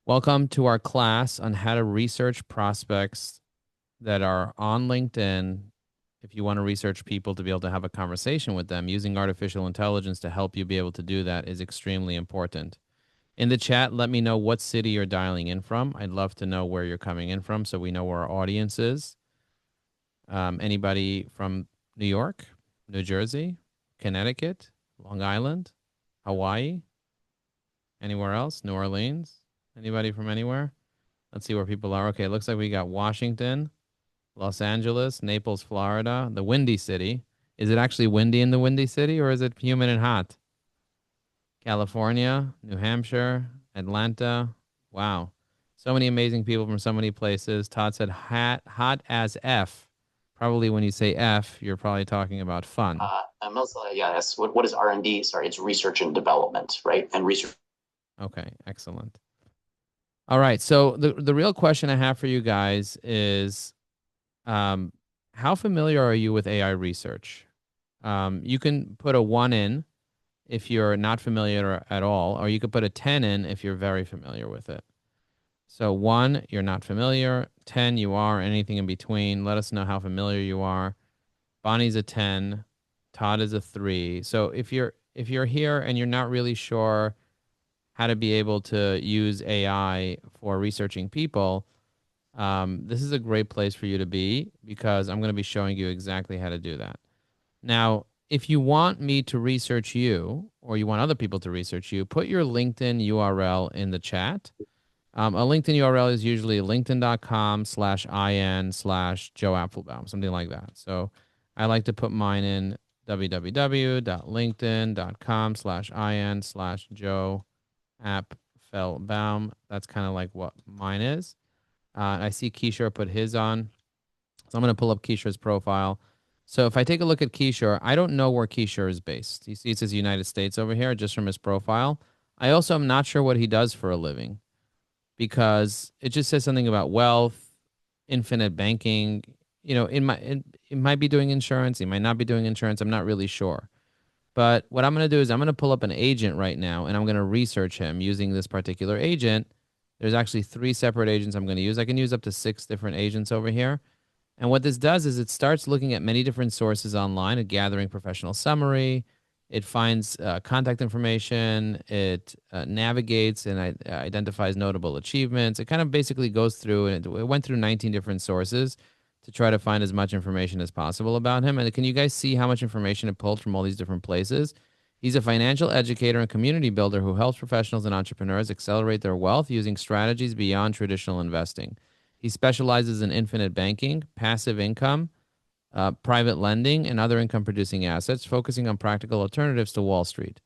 Welcome to our class on how to research prospects that are on LinkedIn. If you want to research people to be able to have a conversation with them, using artificial intelligence to help you be able to do that is extremely important. In the chat, let me know what city you're dialing in from. I'd love to know where you're coming in from so we know where our audience is. Anybody from New York, New Jersey, Connecticut, Long Island, Hawaii, anywhere else? New Orleans? Anybody from anywhere? Let's see where people are. Okay, it looks like we got Washington, Los Angeles, Naples, Florida, the Windy City. Is it actually windy in the Windy City or is it humid and hot? California, New Hampshire, Atlanta. Wow. So many amazing people from so many places. Todd said hot as F. Probably when you say F, you're probably talking about fun. I'm also, yeah, that's what is R&D? Sorry, it's research and development, right? And research. Okay, excellent. All right. So the real question I have for you guys is um, how familiar are you with AI research? You can put a 1 in if you're not familiar at all, or you could put a 10 in if you're very familiar with it. So 1, you're not familiar. 10, you are. Anything in between. Let us know how familiar you are. Bonnie's a 10. Todd is a 3. So if you're here and you're not really sure how to be able to use AI for researching people, this is a great place for you to be because I'm going to be showing you exactly how to do that. Now, if you want me to research you or you want other people to research you, put your LinkedIn URL in the chat. A LinkedIn URL is usually linkedin.com/in/Joe Apfelbaum, something like that. So I like to put mine in www.linkedin.com/in/Joe Apfelbaum. That's kind of like what mine is. I see Kishore put his on. So I'm going to pull up Kishore's profile. So if I take a look at Kishore, I don't know where Kishore is based. You see it says United States over here just from his profile. I also am not sure what he does for a living because it just says something about wealth, infinite banking. It might be doing insurance. He might not be doing insurance. I'm not really sure. But what I'm going to do is I'm going to pull up an agent right now and I'm going to research him using this particular agent. There's actually 3 separate agents I'm going to use. I can use up to 6 different agents over here. And what this does is it starts looking at many different sources online and gathering professional summary. It finds contact information. It navigates and identifies notable achievements. It kind of basically goes through and it went through 19 different sources to try to find as much information as possible about him. And can you guys see how much information it pulled from all these different places? He's a financial educator and community builder who helps professionals and entrepreneurs accelerate their wealth using strategies beyond traditional investing. He specializes in infinite banking, passive income, private lending, and other income producing assets, focusing on practical alternatives to Wall Street.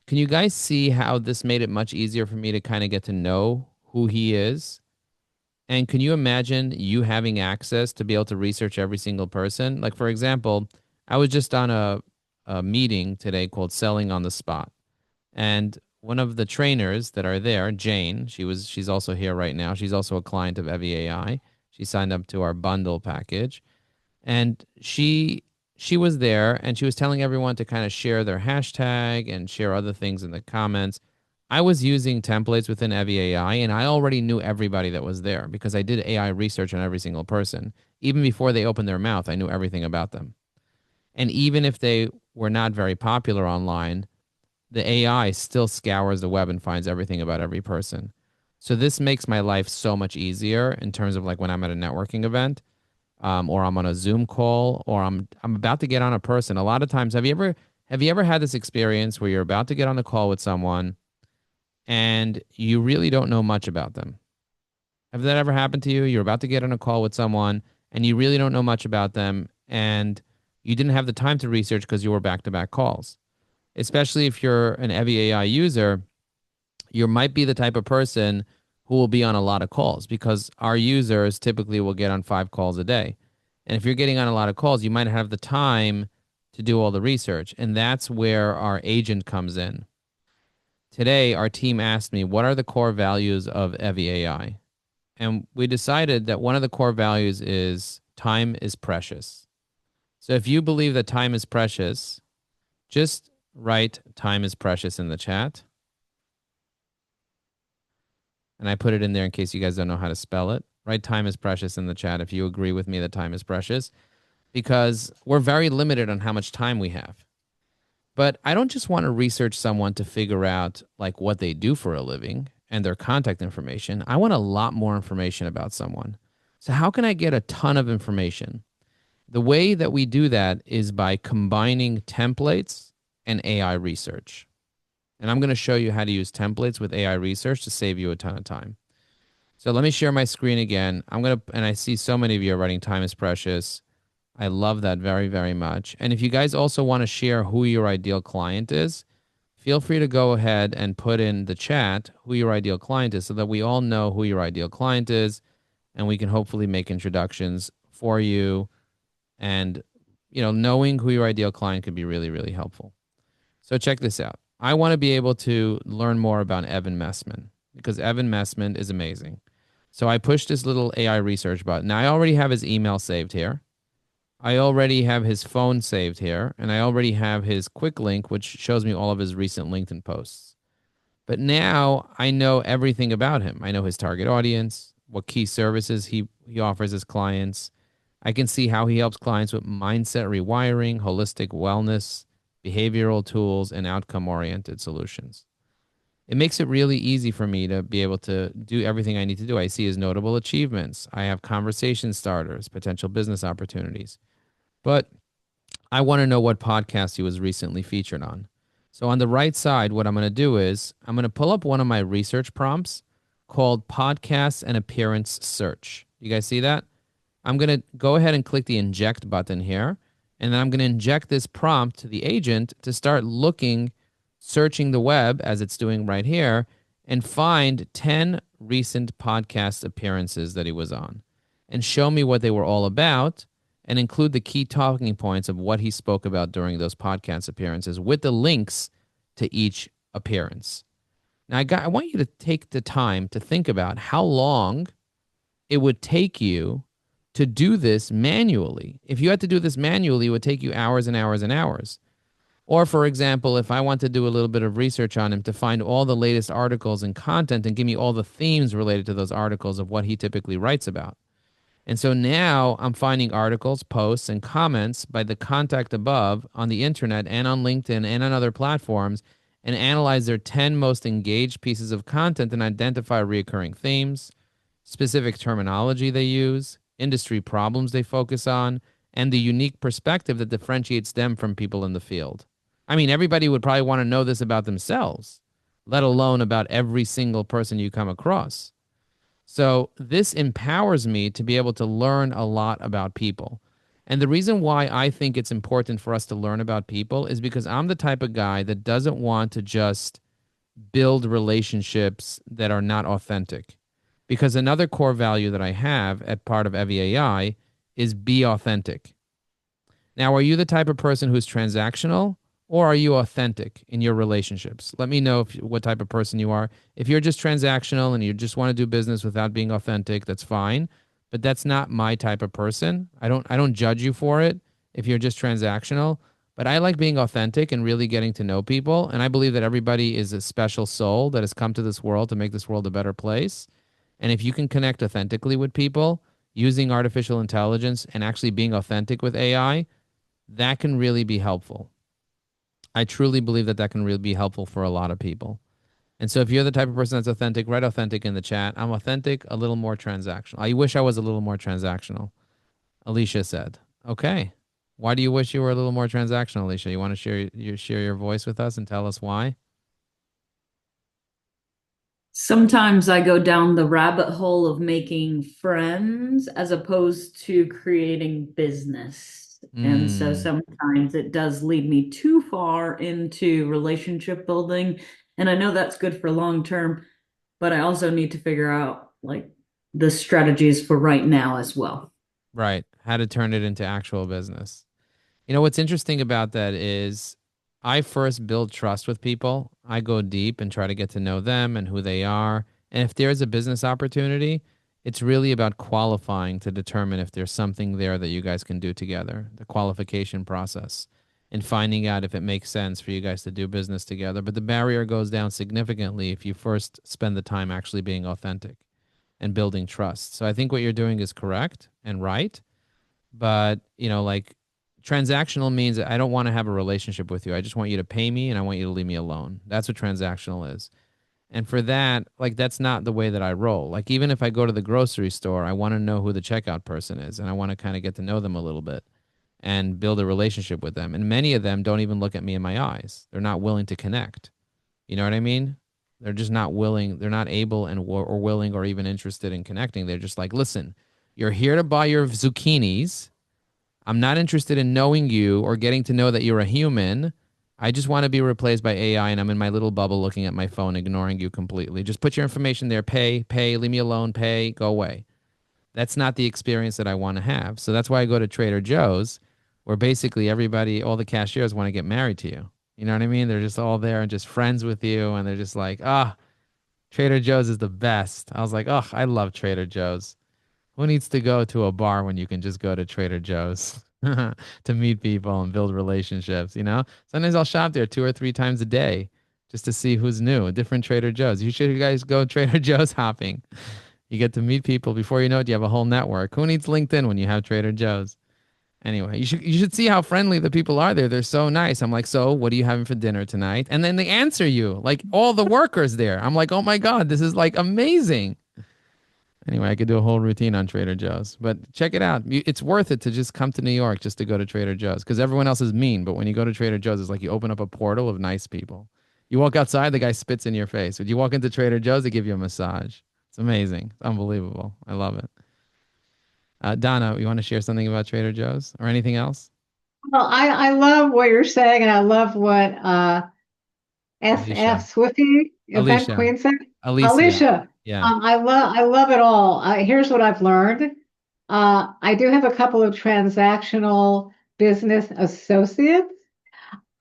Can you guys see how this made it much easier for me to kind of get to know who he is? And can you imagine you having access to be able to research every single person? Like, for example, I was just on a meeting today called Selling on the Spot. And one of the trainers that are there, Jane, she's also here right now. She's also a client of Evie AI. She signed up to our bundle package. And she was there and she was telling everyone to kind of share their hashtag and share other things in the comments. I was using templates within Evie AI and I already knew everybody that was there because I did AI research on every single person. Even before they opened their mouth, I knew everything about them. And even if they were not very popular online, the AI still scours the web and finds everything about every person. So this makes my life so much easier in terms of like when I'm at a networking event, or I'm on a Zoom call, or I'm about to get on a person. A lot of times, have you ever had this experience where you're about to get on a call with someone and you really don't know much about them? Have that ever happened to you? You're about to get on a call with someone and you really don't know much about them, and you didn't have the time to research because you were back to back calls. Especially if you're an Evie AI user, you might be the type of person who will be on a lot of calls because our users typically will get on 5 calls a day. And if you're getting on a lot of calls, you might have the time to do all the research. And that's where our agent comes in. Today, our team asked me, what are the core values of Evie AI? And we decided that one of the core values is time is precious. So if you believe that time is precious, just write time is precious in the chat. And I put it in there in case you guys don't know how to spell it. Right? Time is precious in the chat if you agree with me that time is precious, because we're very limited on how much time we have. But I don't just want to research someone to figure out like what they do for a living and their contact information. I want a lot more information about someone. So how can I get a ton of information? The way that we do that is by combining templates and AI research. And I'm going to show you how to use templates with AI research to save you a ton of time. So let me share my screen again. And I see so many of you are writing time is precious. I love that very, very much. And if you guys also want to share who your ideal client is, feel free to go ahead and put in the chat who your ideal client is so that we all know who your ideal client is and we can hopefully make introductions for you. And, knowing who your ideal client could be really, really helpful. So check this out. I want to be able to learn more about Evan Messman because Evan Messman is amazing. So I pushed this little AI research button. Now I already have his email saved here. I already have his phone saved here, and I already have his quick link, which shows me all of his recent LinkedIn posts. But now I know everything about him. I know his target audience, what key services he offers his clients. I can see how he helps clients with mindset rewiring, holistic wellness, behavioral tools, and outcome-oriented solutions. It makes it really easy for me to be able to do everything I need to do. I see his notable achievements. I have conversation starters, potential business opportunities. But I want to know what podcast he was recently featured on. So on the right side, what I'm going to do is I'm going to pull up one of my research prompts called Podcasts and Appearance Search. You guys see that? I'm going to go ahead and click the inject button here. And then I'm going to inject this prompt to the agent to start looking, searching the web as it's doing right here, and find 10 recent podcast appearances that he was on and show me what they were all about and include the key talking points of what he spoke about during those podcast appearances with the links to each appearance. Now, I want you to take the time to think about how long it would take you to do this manually. If you had to do this manually, it would take you hours and hours and hours. Or, for example, if I want to do a little bit of research on him to find all the latest articles and content and give me all the themes related to those articles of what he typically writes about. And so now I'm finding articles, posts, and comments by the contact above on the internet and on LinkedIn and on other platforms and analyze their 10 most engaged pieces of content and identify recurring themes, specific terminology they use, industry problems they focus on, and the unique perspective that differentiates them from people in the field. I mean, everybody would probably want to know this about themselves, let alone about every single person you come across. So this empowers me to be able to learn a lot about people. And the reason why I think it's important for us to learn about people is because I'm the type of guy that doesn't want to just build relationships that are not authentic. Because another core value that I have at part of EviAI is be authentic. Now, are you the type of person who's transactional or are you authentic in your relationships? Let me know what type of person you are. If you're just transactional and you just want to do business without being authentic, that's fine. But that's not my type of person. I don't judge you for it if you're just transactional. But I like being authentic and really getting to know people. And I believe that everybody is a special soul that has come to this world to make this world a better place. And if you can connect authentically with people using artificial intelligence and actually being authentic with AI, that can really be helpful. I truly believe that that can really be helpful for a lot of people. And so if you're the type of person that's authentic, write authentic in the chat. I'm authentic, a little more transactional. I wish I was a little more transactional, Alicia said. Okay. Why do you wish you were a little more transactional, Alicia? You want to share your voice with us and tell us why? Sometimes I go down the rabbit hole of making friends as opposed to creating business. And so Mm, sometimes it does lead me too far into relationship building. And I know that's good for long term, but I also need to figure out like the strategies for right now as well. right. How to turn it into actual business. What's interesting about that is I first build trust with people. I go deep and try to get to know them and who they are. And if there's a business opportunity, it's really about qualifying to determine if there's something there that you guys can do together, the qualification process. and finding out if it makes sense for you guys to do business together. But the barrier goes down significantly if you first spend the time actually being authentic and building trust. So I think what you're doing is correct and right. But, like transactional means I don't want to have a relationship with you. I just want you to pay me and I want you to leave me alone. That's what transactional is. And for that, like that's not the way that I roll. Like even if I go to the grocery store, I want to know who the checkout person is and I want to kind of get to know them a little bit and build a relationship with them. And many of them don't even look at me in my eyes. They're not willing to connect. You know what I mean? They're just not willing. They're not able or willing or even interested in connecting. They're just like, listen, you're here to buy your zucchinis. I'm not interested in knowing you or getting to know that you're a human. I just want to be replaced by AI and I'm in my little bubble looking at my phone, ignoring you completely. Just put your information there, pay, leave me alone, pay, go away. That's not the experience that I want to have. So that's why I go to Trader Joe's, where basically everybody, all the cashiers want to get married to you. You know what I mean? They're just all there and just friends with you. And they're just like, Trader Joe's is the best. I was like, I love Trader Joe's. Who needs to go to a bar when you can just go to Trader Joe's to meet people and build relationships? Sometimes I'll shop there 2 or 3 times a day just to see who's new, different Trader Joe's. You guys go Trader Joe's hopping. You get to meet people. Before you know it, you have a whole network. Who needs LinkedIn when you have Trader Joe's? Anyway, you should see how friendly the people are there. They're so nice. I'm like, so what are you having for dinner tonight? And then they answer you, like all the workers there. I'm like, oh my God, this is like amazing. Anyway, I could do a whole routine on Trader Joe's, but check it out. It's worth it to just come to New York just to go to Trader Joe's because everyone else is mean. But when you go to Trader Joe's, it's like you open up a portal of nice people. You walk outside, the guy spits in your face. But you walk into Trader Joe's, they give you a massage. It's amazing. It's unbelievable. I love it. Donna, you want to share something about Trader Joe's or anything else? Well, I love what you're saying, and I love what Alicia. SF Swifty, is that Alicia. Queen said? Alicia. Alicia. Yeah. I love it all. Here's what I've learned. I do have a couple of transactional business associates,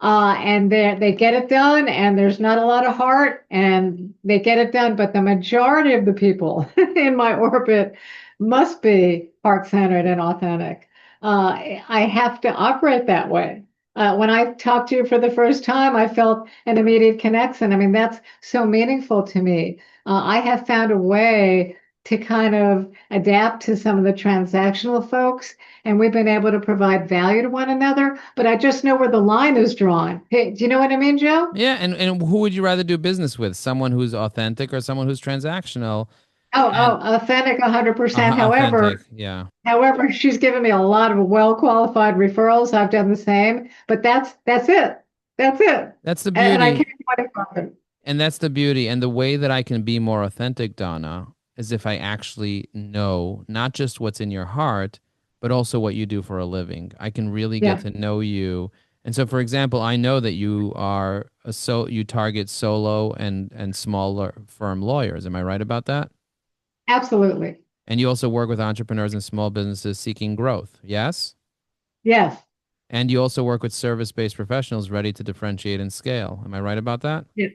and they get it done, and there's not a lot of heart, and they get it done. But the majority of the people in my orbit must be heart-centered and authentic. I have to operate that way. When I talked to you for the first time, I felt an immediate connection. I mean, that's so meaningful to me. I have found a way to kind of adapt to some of the transactional folks, and we've been able to provide value to one another. But I just know where the line is drawn. Hey, do you know what I mean, Joe? Yeah. And who would you rather do business with? Someone who's authentic or someone who's transactional? Oh, And authentic 100%. authentic. Yeah. However, she's given me a lot of well-qualified referrals. I've done the same, but that's it. That's it. That's the And I beauty. can't quantify it. And that's the beauty. And the way that I can be more authentic, Donna, is if I actually know not just what's in your heart, but also what you do for a living. I can really get Yeah, to know you. And so, for example, I know that you target solo and smaller firm lawyers. Am I right about that? absolutely. And you also work with entrepreneurs and small businesses seeking growth. Yes? Yes. And you also work with service-based professionals ready to differentiate and scale. Am I right about that? Yeah.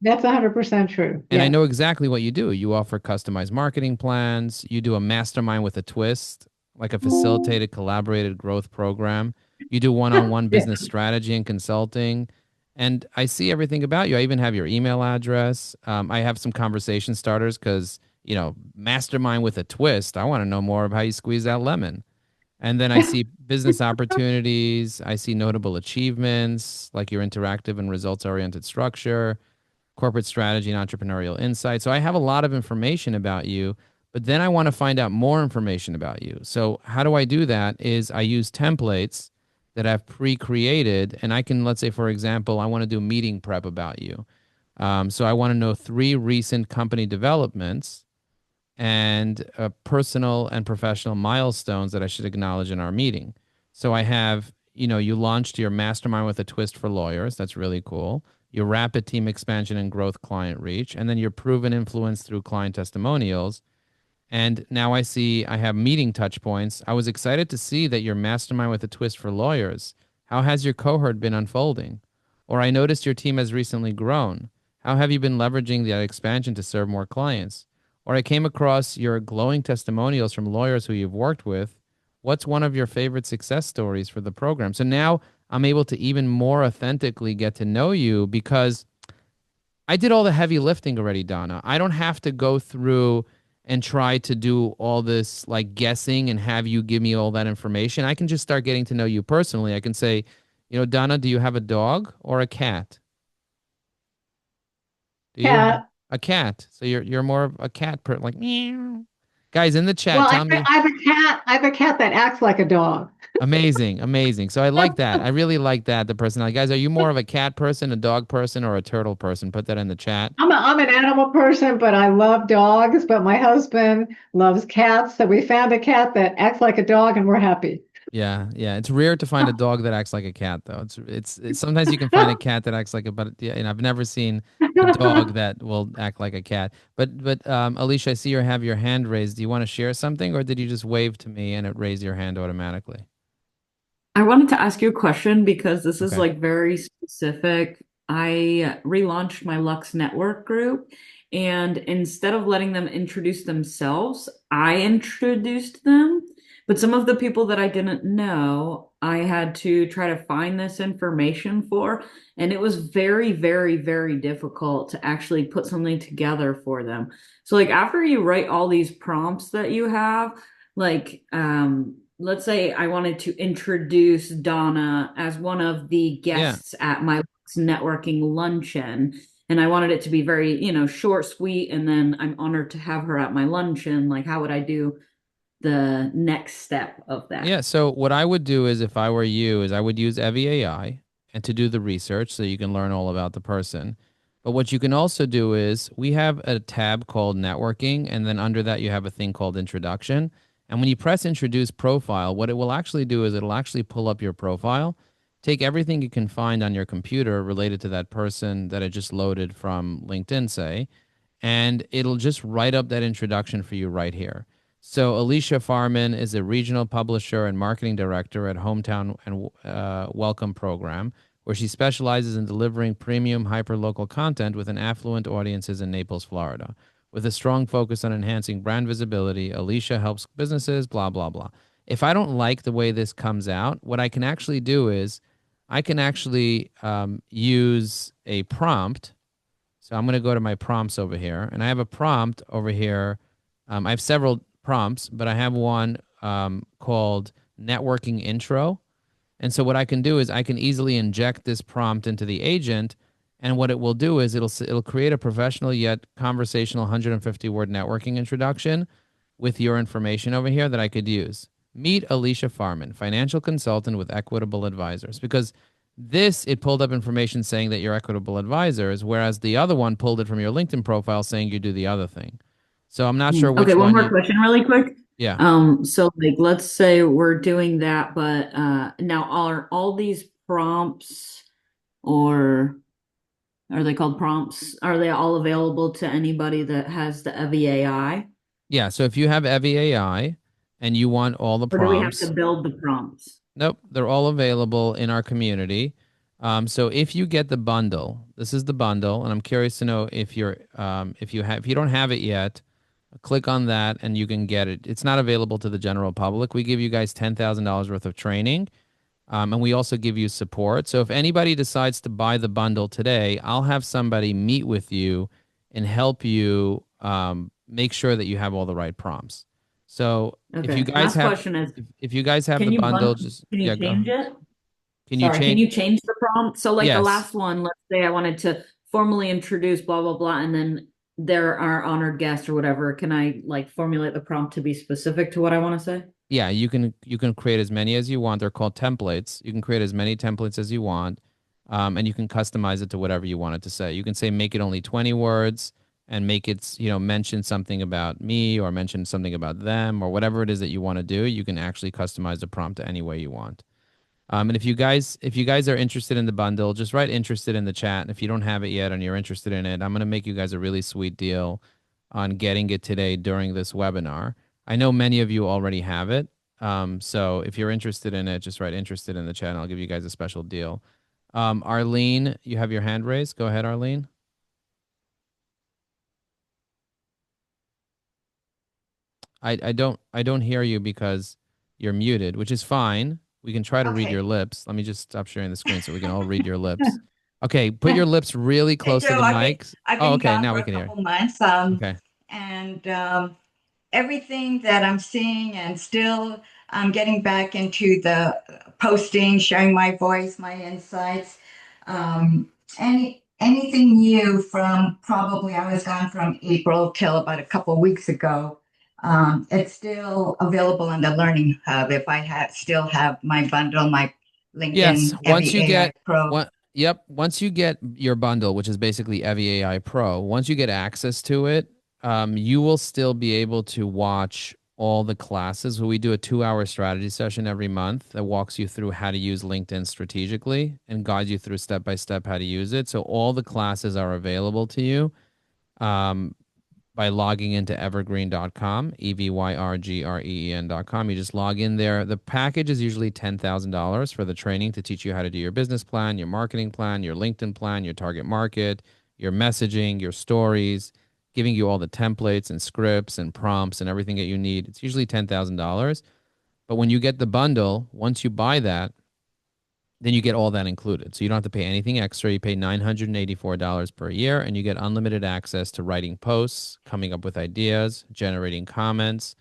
That's 100% true. And I Yes. know exactly what you do. You offer customized marketing plans. You do a mastermind with a twist, like a facilitated, collaborated growth program. You do one-on-one Yeah. business strategy and consulting. And I see everything about you. I even have your email address. I have some conversation starters because, mastermind with a twist. I want to know more of how you squeeze that lemon. And then I see business opportunities. I see notable achievements like your interactive and results oriented structure, corporate strategy and entrepreneurial insight. So I have a lot of information about you, but then I want to find out more information about you. So how do I do that is I use templates that I've pre-created and I can, let's say, for example, I want to do meeting prep about you. So I want to know 3 recent company developments and personal and professional milestones that I should acknowledge in our meeting. So I have, you launched your mastermind with a twist for lawyers. That's really cool. Your rapid team expansion and growth client reach, and then your proven influence through client testimonials. And now I have meeting touch points. I was excited to see that your mastermind with a twist for lawyers. How has your cohort been unfolding? Or I noticed your team has recently grown. How have you been leveraging that expansion to serve more clients? Or I came across your glowing testimonials from lawyers who you've worked with. What's one of your favorite success stories for the program? So now I'm able to even more authentically get to know you because I did all the heavy lifting already, Donna. I don't have to go through and try to do all this like guessing and have you give me all that information. I can just start getting to know you personally. I can say, Donna, do you have a dog or a cat? Do you have Cat. a cat? So you're more of a cat person, like meow. Guys in the Well, chat, tell me. I have a cat. I have a cat that acts like a dog. Amazing, amazing. So I like that. I really like that. The personality. Guys, are you more of a cat person, a dog person, or a turtle person? Put that in the chat. I'm an animal person, but I love dogs. But my husband loves cats, so we found a cat that acts like a dog, and we're happy. Yeah, yeah. It's rare to find a dog that acts like a cat, though. It's sometimes you can find a cat that acts like a, but yeah, and I've never seen a dog that will act like a cat. But Alicia, I see you have your hand raised. Do you want to share something, or did you just wave to me and it raised your hand automatically? I wanted to ask you a question because this is Okay. like very specific. I relaunched my Lux Network group, and instead of letting them introduce themselves, I introduced them. But some of the people that I didn't know, I had to try to find this information for, and it was very, very, very difficult to actually put something together for them. So like after you write all these prompts that you have, like let's say I wanted to introduce Donna as one of the Yeah. guests at my networking luncheon. And I wanted it to be very, short, sweet. And then I'm honored to have her at my luncheon. Like, how would I do the next step of that? Yeah, so what I would do is if I were you is I would use Evie AI and to do the research so you can learn all about the person. But what you can also do is we have a tab called networking and then under that you have a thing called introduction. And when you press introduce profile, what it will actually do is it'll actually pull up your profile, take everything you can find on your computer related to that person that it just loaded from LinkedIn, say, and it'll just write up that introduction for you right here. So Alicia Farman is a regional publisher and marketing director at Hometown and Welcome Program, where she specializes in delivering premium hyperlocal content within affluent audiences in Naples, Florida. With a strong focus on enhancing brand visibility, Alicia helps businesses, blah, blah, blah. If I don't like the way this comes out, what I can actually do is I can actually use a prompt. So I'm going to go to my prompts over here, and I have a prompt over here. I have several prompts, but I have one called networking intro. And so what I can do is I can easily inject this prompt into the agent, and what it will do is it'll create a professional yet conversational 150 word networking introduction with your information over here that I could use. Meet Alicia Farman, financial consultant with Equitable Advisors, because this it pulled up information saying that you're Equitable Advisors, whereas the other one pulled it from your LinkedIn profile saying you do the other thing. So I'm not sure Okay, which one one more you. question really quick. Yeah. So like let's say we're doing that, but now are all these prompts or are they called prompts? Are they all available to anybody that has the Evie AI? Yeah. So if you have Evie AI and you want all the Or do we have to prompts, build the prompts? nope, they're all available in our community. So if you get the bundle, this is the bundle, and I'm curious to know if you don't have it yet, click on that and you can get it. It's not available to the general public. We give you guys $10,000 worth of training, and we also give you support. So if anybody decides to buy the bundle today, I'll have somebody meet with you and help you make sure that you have all the right prompts. So if you Okay. guys Last have question is, if you guys have can the you bundle, just can you yeah, go. change it? Can you Sorry, can change? you change the prompt? So like the Yes. last one, let's say I wanted to formally introduce blah blah blah, and then there are honored guests or whatever. Can I like formulate the prompt to be specific to what I want to say? Yeah, you can create as many as you want. They're called templates. You can create as many templates as you want, and you can customize it to whatever you want it to say. You can say make it only 20 words and make it mention something about me or mention something about them or whatever it is that you want to do. You can actually customize the prompt any way you want. And if you guys are interested in the bundle, just write interested in the chat. And if you don't have it yet and you're interested in it, I'm going to make you guys a really sweet deal on getting it today during this webinar. I know many of you already have it. So if you're interested in it, just write interested in the chat and I'll give you guys a special deal. Arlene, you have your hand raised. Go ahead, Arlene. I don't hear you because you're muted, which is fine. We can try to read Okay. your lips. Let me just stop sharing the screen so we can all read your lips. Okay, put your lips really Hey close to Joe, the mics. I've Oh, been okay, gone now for we a can hear. couple months. Okay. And everything that I'm seeing and still I'm getting back into the posting, sharing my voice, my insights. Anything new from probably I was gone from April till about a couple of weeks ago. It's still available on the Learning Hub if I still have my bundle, my Yes, LinkedIn once Evie you AI get Pro. once you get your bundle, which is basically Evie AI Pro, once you get access to it, you will still be able to watch all the classes. We do a 2-hour strategy session every month that walks you through how to use LinkedIn strategically and guides you through step by step how to use it. So all the classes are available to you. Um, by logging into evergreen.com, evergreen.com. You just log in there. The package is usually $10,000 for the training to teach you how to do your business plan, your marketing plan, your LinkedIn plan, your target market, your messaging, your stories, giving you all the templates and scripts and prompts and everything that you need. It's usually $10,000. But when you get the bundle, once you buy that, then you get all that included. So you don't have to pay anything extra. You pay $984 per year and you get unlimited access to writing posts, coming up with ideas, generating comments,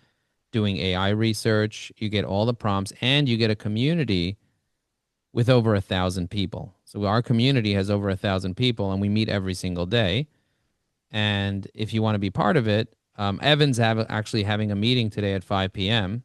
doing AI research. You get all the prompts and you get a community with over 1,000 people. So our community has over 1,000 people and we meet every single day. And if you want to be part of it, Evan's actually having a meeting today at 5 p.m.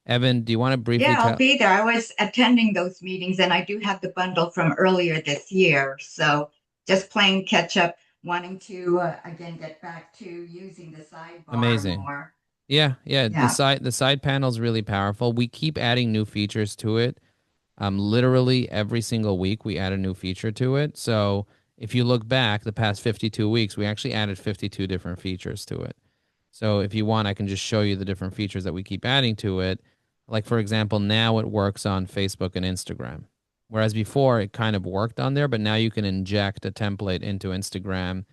Evan, do you want to briefly Yeah, I'll tell? be there. I was attending those meetings and I do have the bundle from earlier this year. So just playing catch up, wanting to again get back to using the sidebar Amazing. more. Yeah, yeah. Yeah. The side panel is really powerful. We keep adding new features to it. Literally every single week we add a new feature to it. So if you look back the past 52 weeks, we actually added 52 different features to it. So if you want, I can just show you the different features that we keep adding to it. Like for example, now it works on Facebook and Instagram. Whereas before it kind of worked on there, but now you can inject a template into Instagram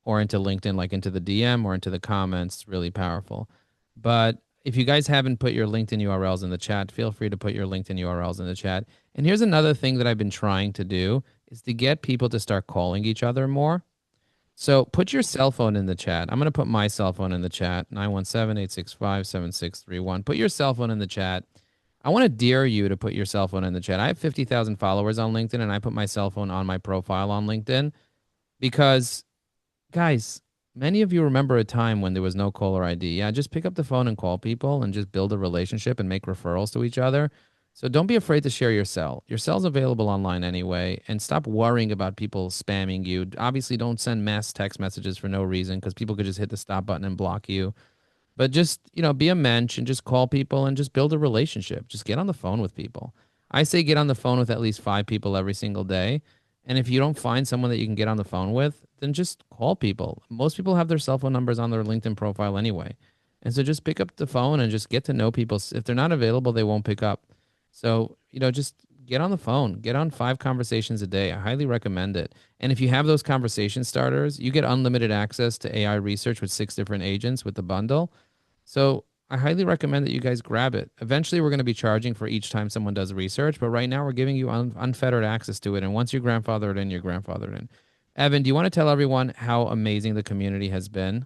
or into LinkedIn, like into the DM or into the comments. Really powerful. But if you guys haven't put your LinkedIn URLs in the chat, feel free to put your LinkedIn URLs in the chat. And here's another thing that I've been trying to do is to get people to start calling each other more. So put your cell phone in the chat. I'm going to put my cell phone in the chat, 917-865-7631. Put your cell phone in the chat. I want to dare you to put your cell phone in the chat. I have 50,000 followers on LinkedIn and I put my cell phone on my profile on LinkedIn because guys, many of you remember a time when there was no caller ID. Yeah, just pick up the phone and call people and just build a relationship and make referrals to each other. So don't be afraid to share your cell. Your cell's available online anyway, and stop worrying about people spamming you. Obviously, don't send mass text messages for no reason because people could just hit the stop button and block you. But just, be a mensch and just call people and just build a relationship. Just get on the phone with people. I say get on the phone with at least 5 people every single day. And if you don't find someone that you can get on the phone with, then just call people. Most people have their cell phone numbers on their LinkedIn profile anyway. And so just pick up the phone and just get to know people. If they're not available, they won't pick up. So, just get on the phone, get on 5 conversations a day. I highly recommend it. And if you have those conversation starters, you get unlimited access to AI research with 6 different agents with the bundle. So I highly recommend that you guys grab it. Eventually, we're going to be charging for each time someone does research, but right now we're giving you unfettered access to it. And once you're grandfathered in, you're grandfathered in. Evan, do you want to tell everyone how amazing the community has been?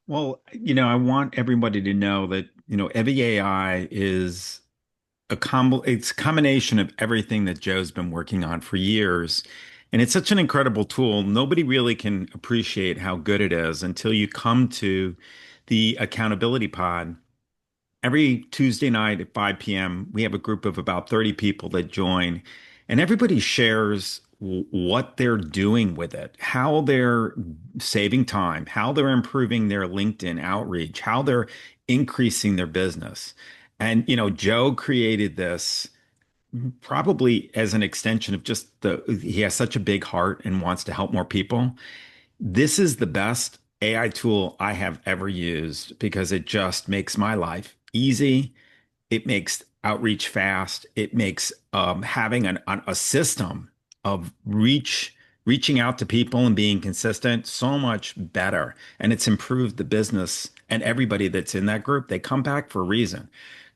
Well, I want everybody to know that, Evie AI is it's a combination of everything that Joe's been working on for years. And it's such an incredible tool. Nobody really can appreciate how good it is until you come to the accountability pod. Every Tuesday night at 5 p.m., we have a group of about 30 people that join, and everybody shares what they're doing with it, how they're saving time, how they're improving their LinkedIn outreach, how they're increasing their business. And, Joe created this probably as an extension of he has such a big heart and wants to help more people. This is the best AI tool I have ever used because it just makes my life easy. It makes outreach fast. It makes having a system of reaching out to people and being consistent so much better. And it's improved the business and everybody that's in that group. They come back for a reason.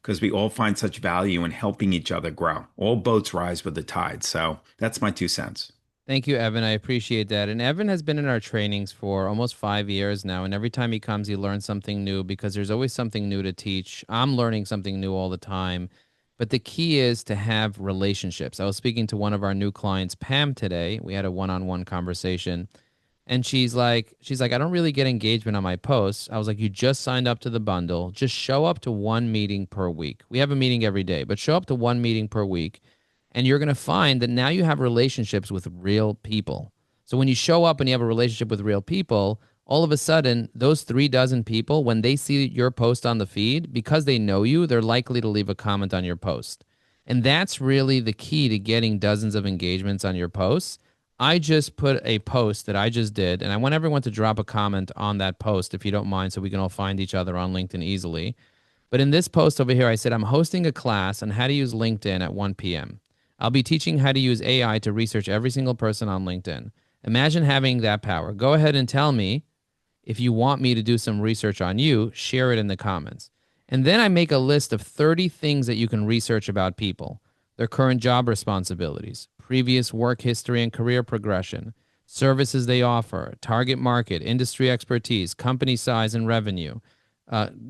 because we all find such value in helping each other grow. All boats rise with the tide. So that's my 2 cents. Thank you, Evan. I appreciate that. And Evan has been in our trainings for almost 5 years now. And every time he comes, he learns something new because there's always something new to teach. I'm learning something new all the time. But the key is to have relationships. I was speaking to one of our new clients, Pam, today. We had a one-on-one conversation. And she's like, I don't really get engagement on my posts. I was like, you just signed up to the bundle. Just show up to one meeting per week. We have a meeting every day, but show up to one meeting per week. And you're going to find that now you have relationships with real people. So when you show up and you have a relationship with real people, all of a sudden, those 36 people, when they see your post on the feed, because they know you, they're likely to leave a comment on your post. And that's really the key to getting dozens of engagements on your posts. I just put a post that I just did, and I want everyone to drop a comment on that post if you don't mind, so we can all find each other on LinkedIn easily. But in this post over here, I said, I'm hosting a class on how to use LinkedIn at 1 p.m. I'll be teaching how to use AI to research every single person on LinkedIn. Imagine having that power. Go ahead and tell me if you want me to do some research on you, share it in the comments. And then I make a list of 30 things that you can research about people, their current job responsibilities, previous work history and career progression, services they offer, target market, industry expertise, company size and revenue,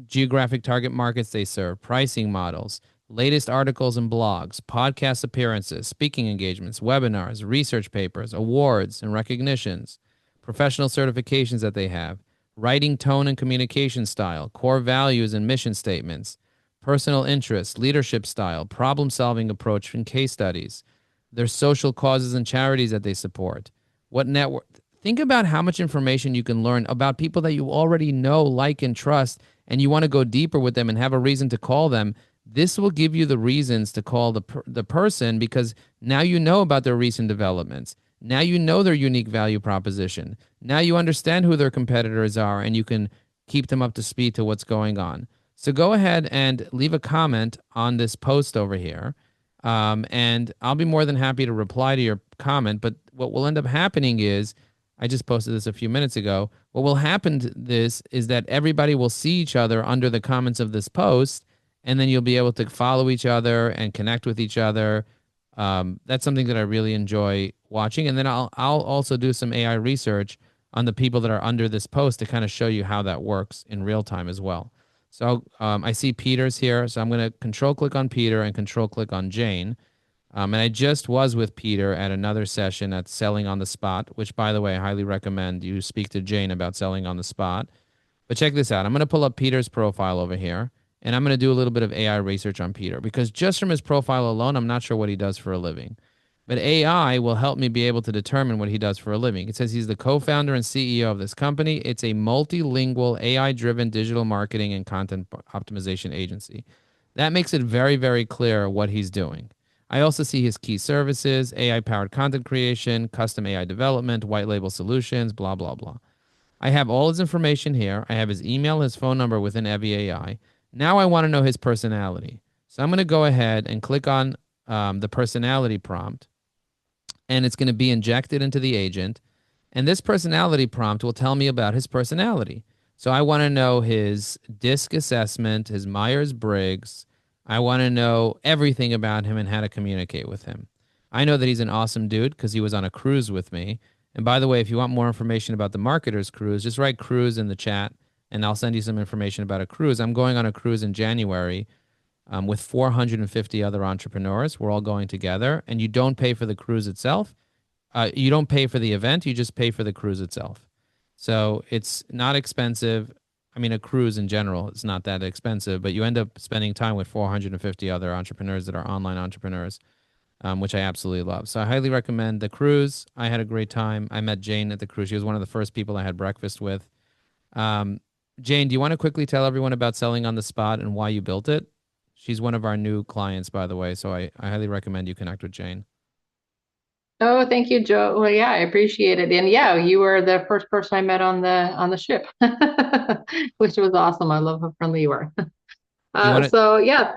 geographic target markets they serve, pricing models, latest articles and blogs, podcast appearances, speaking engagements, webinars, research papers, awards and recognitions, professional certifications that they have, writing tone and communication style, core values and mission statements, personal interests, leadership style, problem-solving approach and case studies, their social causes and charities that they support, what network. Think about how much information you can learn about people that you already know, like, and trust, and you want to go deeper with them and have a reason to call them. This will give you the reasons to call the person because now you know about their recent developments. Now you know their unique value proposition. Now you understand who their competitors are and you can keep them up to speed to what's going on. So go ahead and leave a comment on this post over here. And I'll be more than happy to reply to your comment. But what will end up happening is, I just posted this a few minutes ago. What will happen to this is that everybody will see each other under the comments of this post, and then you'll be able to follow each other and connect with each other. That's something that I really enjoy watching. And then I'll also do some AI research on the people that are under this post to kind of show you how that works in real time as well. So I see Peter's here. So I'm going to control click on Peter and control click on Jane. And I just was with Peter at another session at Selling on the Spot, which, by the way, I highly recommend you speak to Jane about selling on the spot. But check this out. I'm going to pull up Peter's profile over here, and I'm going to do a little bit of AI research on Peter because just from his profile alone, I'm not sure what he does for a living. But AI will help me be able to determine what he does for a living. It says he's the co-founder and CEO of this company. It's a multilingual AI-driven digital marketing and content optimization agency. That makes it very, very clear what he's doing. I also see his key services, AI-powered content creation, custom AI development, white label solutions, blah, blah, blah. I have all his information here. I have his email, his phone number within Evie AI. Now I want to know his personality. So I'm going to go ahead and click on the personality prompt, and it's going to be injected into the agent. And this personality prompt will tell me about his personality. So I want to know his DISC assessment, his Myers-Briggs. I want to know everything about him and how to communicate with him. I know that he's an awesome dude because he was on a cruise with me. And by the way, if you want more information about the Marketers Cruise, just write cruise in the chat and I'll send you some information about a cruise. I'm going on a cruise in January with 450 other entrepreneurs. We're all going together, and you don't pay for the cruise itself. You don't pay for the event. You just pay for the cruise itself. So it's not expensive. I mean, a cruise in general, it's not that expensive, but you end up spending time with 450 other entrepreneurs that are online entrepreneurs, which I absolutely love. So I highly recommend the cruise. I had a great time. I met Jane at the cruise. She was one of the first people I had breakfast with. Jane, do you want to quickly tell everyone about Selling on the Spot and why you built it? She's one of our new clients, by the way, so I highly recommend you connect with Jane. Oh, thank you, Joe. Well, yeah, I appreciate it. And yeah, you were the first person I met on the ship, which was awesome. I love how friendly you were. So yeah,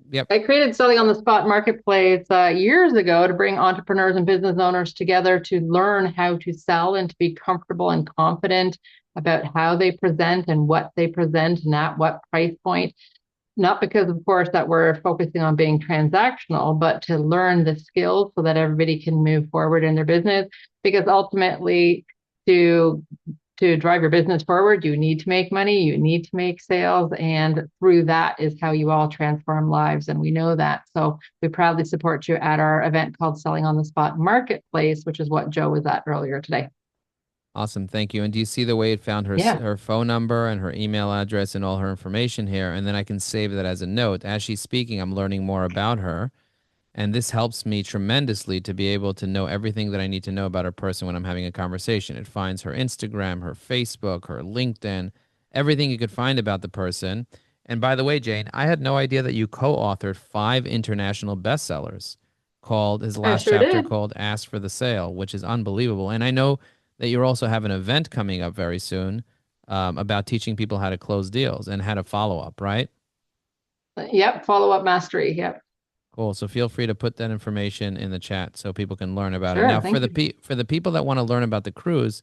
yep. I created Selling on the Spot Marketplace years ago to bring entrepreneurs and business owners together to learn how to sell and to be comfortable and confident about how they present and what they present and at what price point. not because, of course, that we're focusing on being transactional, but to learn the skills so that everybody can move forward in their business. Because ultimately, to drive your business forward, you need to make money, you need to make sales, and through that is how you all transform lives. And we know that. So we proudly support you at our event called Selling on the Spot Marketplace, which is what Joe was at earlier today. Awesome. Thank you. And do you see the way it found her phone number and her email address and all her information here? And then I can save that as a note. As she's speaking, I'm learning more about her. And this helps me tremendously to be able to know everything that I need to know about a person when I'm having a conversation. It finds her Instagram, her Facebook, her LinkedIn, everything you could find about the person. And by the way, Jane, I had no idea that you co-authored 5 international bestsellers called his last chapter called Ask for the Sale, which is unbelievable. And I know that you also have an event coming up very soon about teaching people how to close deals and how to follow up, right? Yep. Follow up mastery. Yep. Cool. So feel free to put that information in the chat so people can learn about it. Now, for the people that want to learn about the cruise,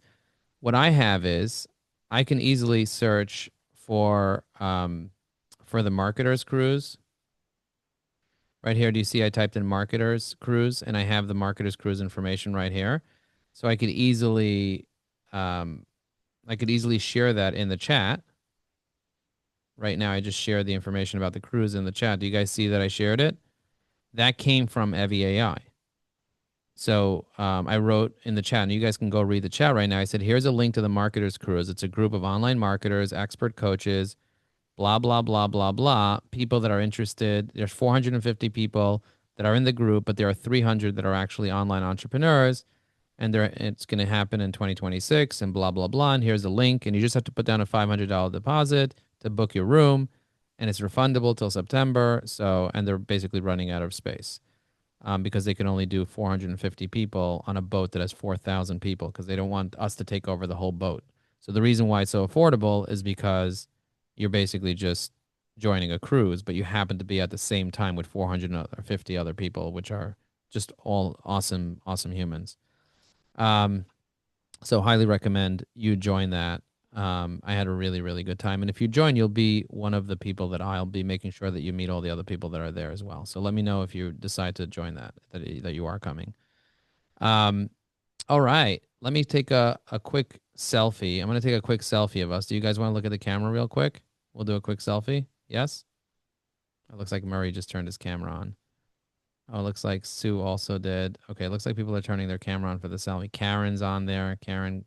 what I have is I can easily search for the Marketers Cruise. Right here, do you see I typed in Marketers Cruise, and I have the Marketers Cruise information right here. So I could easily share that in the chat. Right now, I just shared the information about the cruise in the chat. Do you guys see that I shared it? That came from Evie AI. So I wrote in the chat, and you guys can go read the chat right now. I said, here's a link to the Marketers Cruise. It's a group of online marketers, expert coaches, blah, blah, blah, blah, blah, people that are interested. There's 450 people that are in the group, but there are 300 that are actually online entrepreneurs. And it's going to happen in 2026 and blah, blah, blah. And here's a link. And you just have to put down a $500 deposit to book your room. And it's refundable till September. And they're basically running out of space because they can only do 450 people on a boat that has 4,000 people because they don't want us to take over the whole boat. So the reason why it's so affordable is because you're basically just joining a cruise, but you happen to be at the same time with 450 other people, which are just all awesome, awesome humans. So highly recommend you join that. I had a really, really good time. And if you join, you'll be one of the people that I'll be making sure that you meet all the other people that are there as well. So let me know if you decide to join that you are coming. All right. Let me take a quick selfie. I'm going to take a quick selfie of us. Do you guys want to look at the camera real quick? We'll do a quick selfie. Yes? It looks like Murray just turned his camera on. Oh, it looks like Sue also did. Okay, it looks like people are turning their camera on for the selfie. Karen's on there. Karen,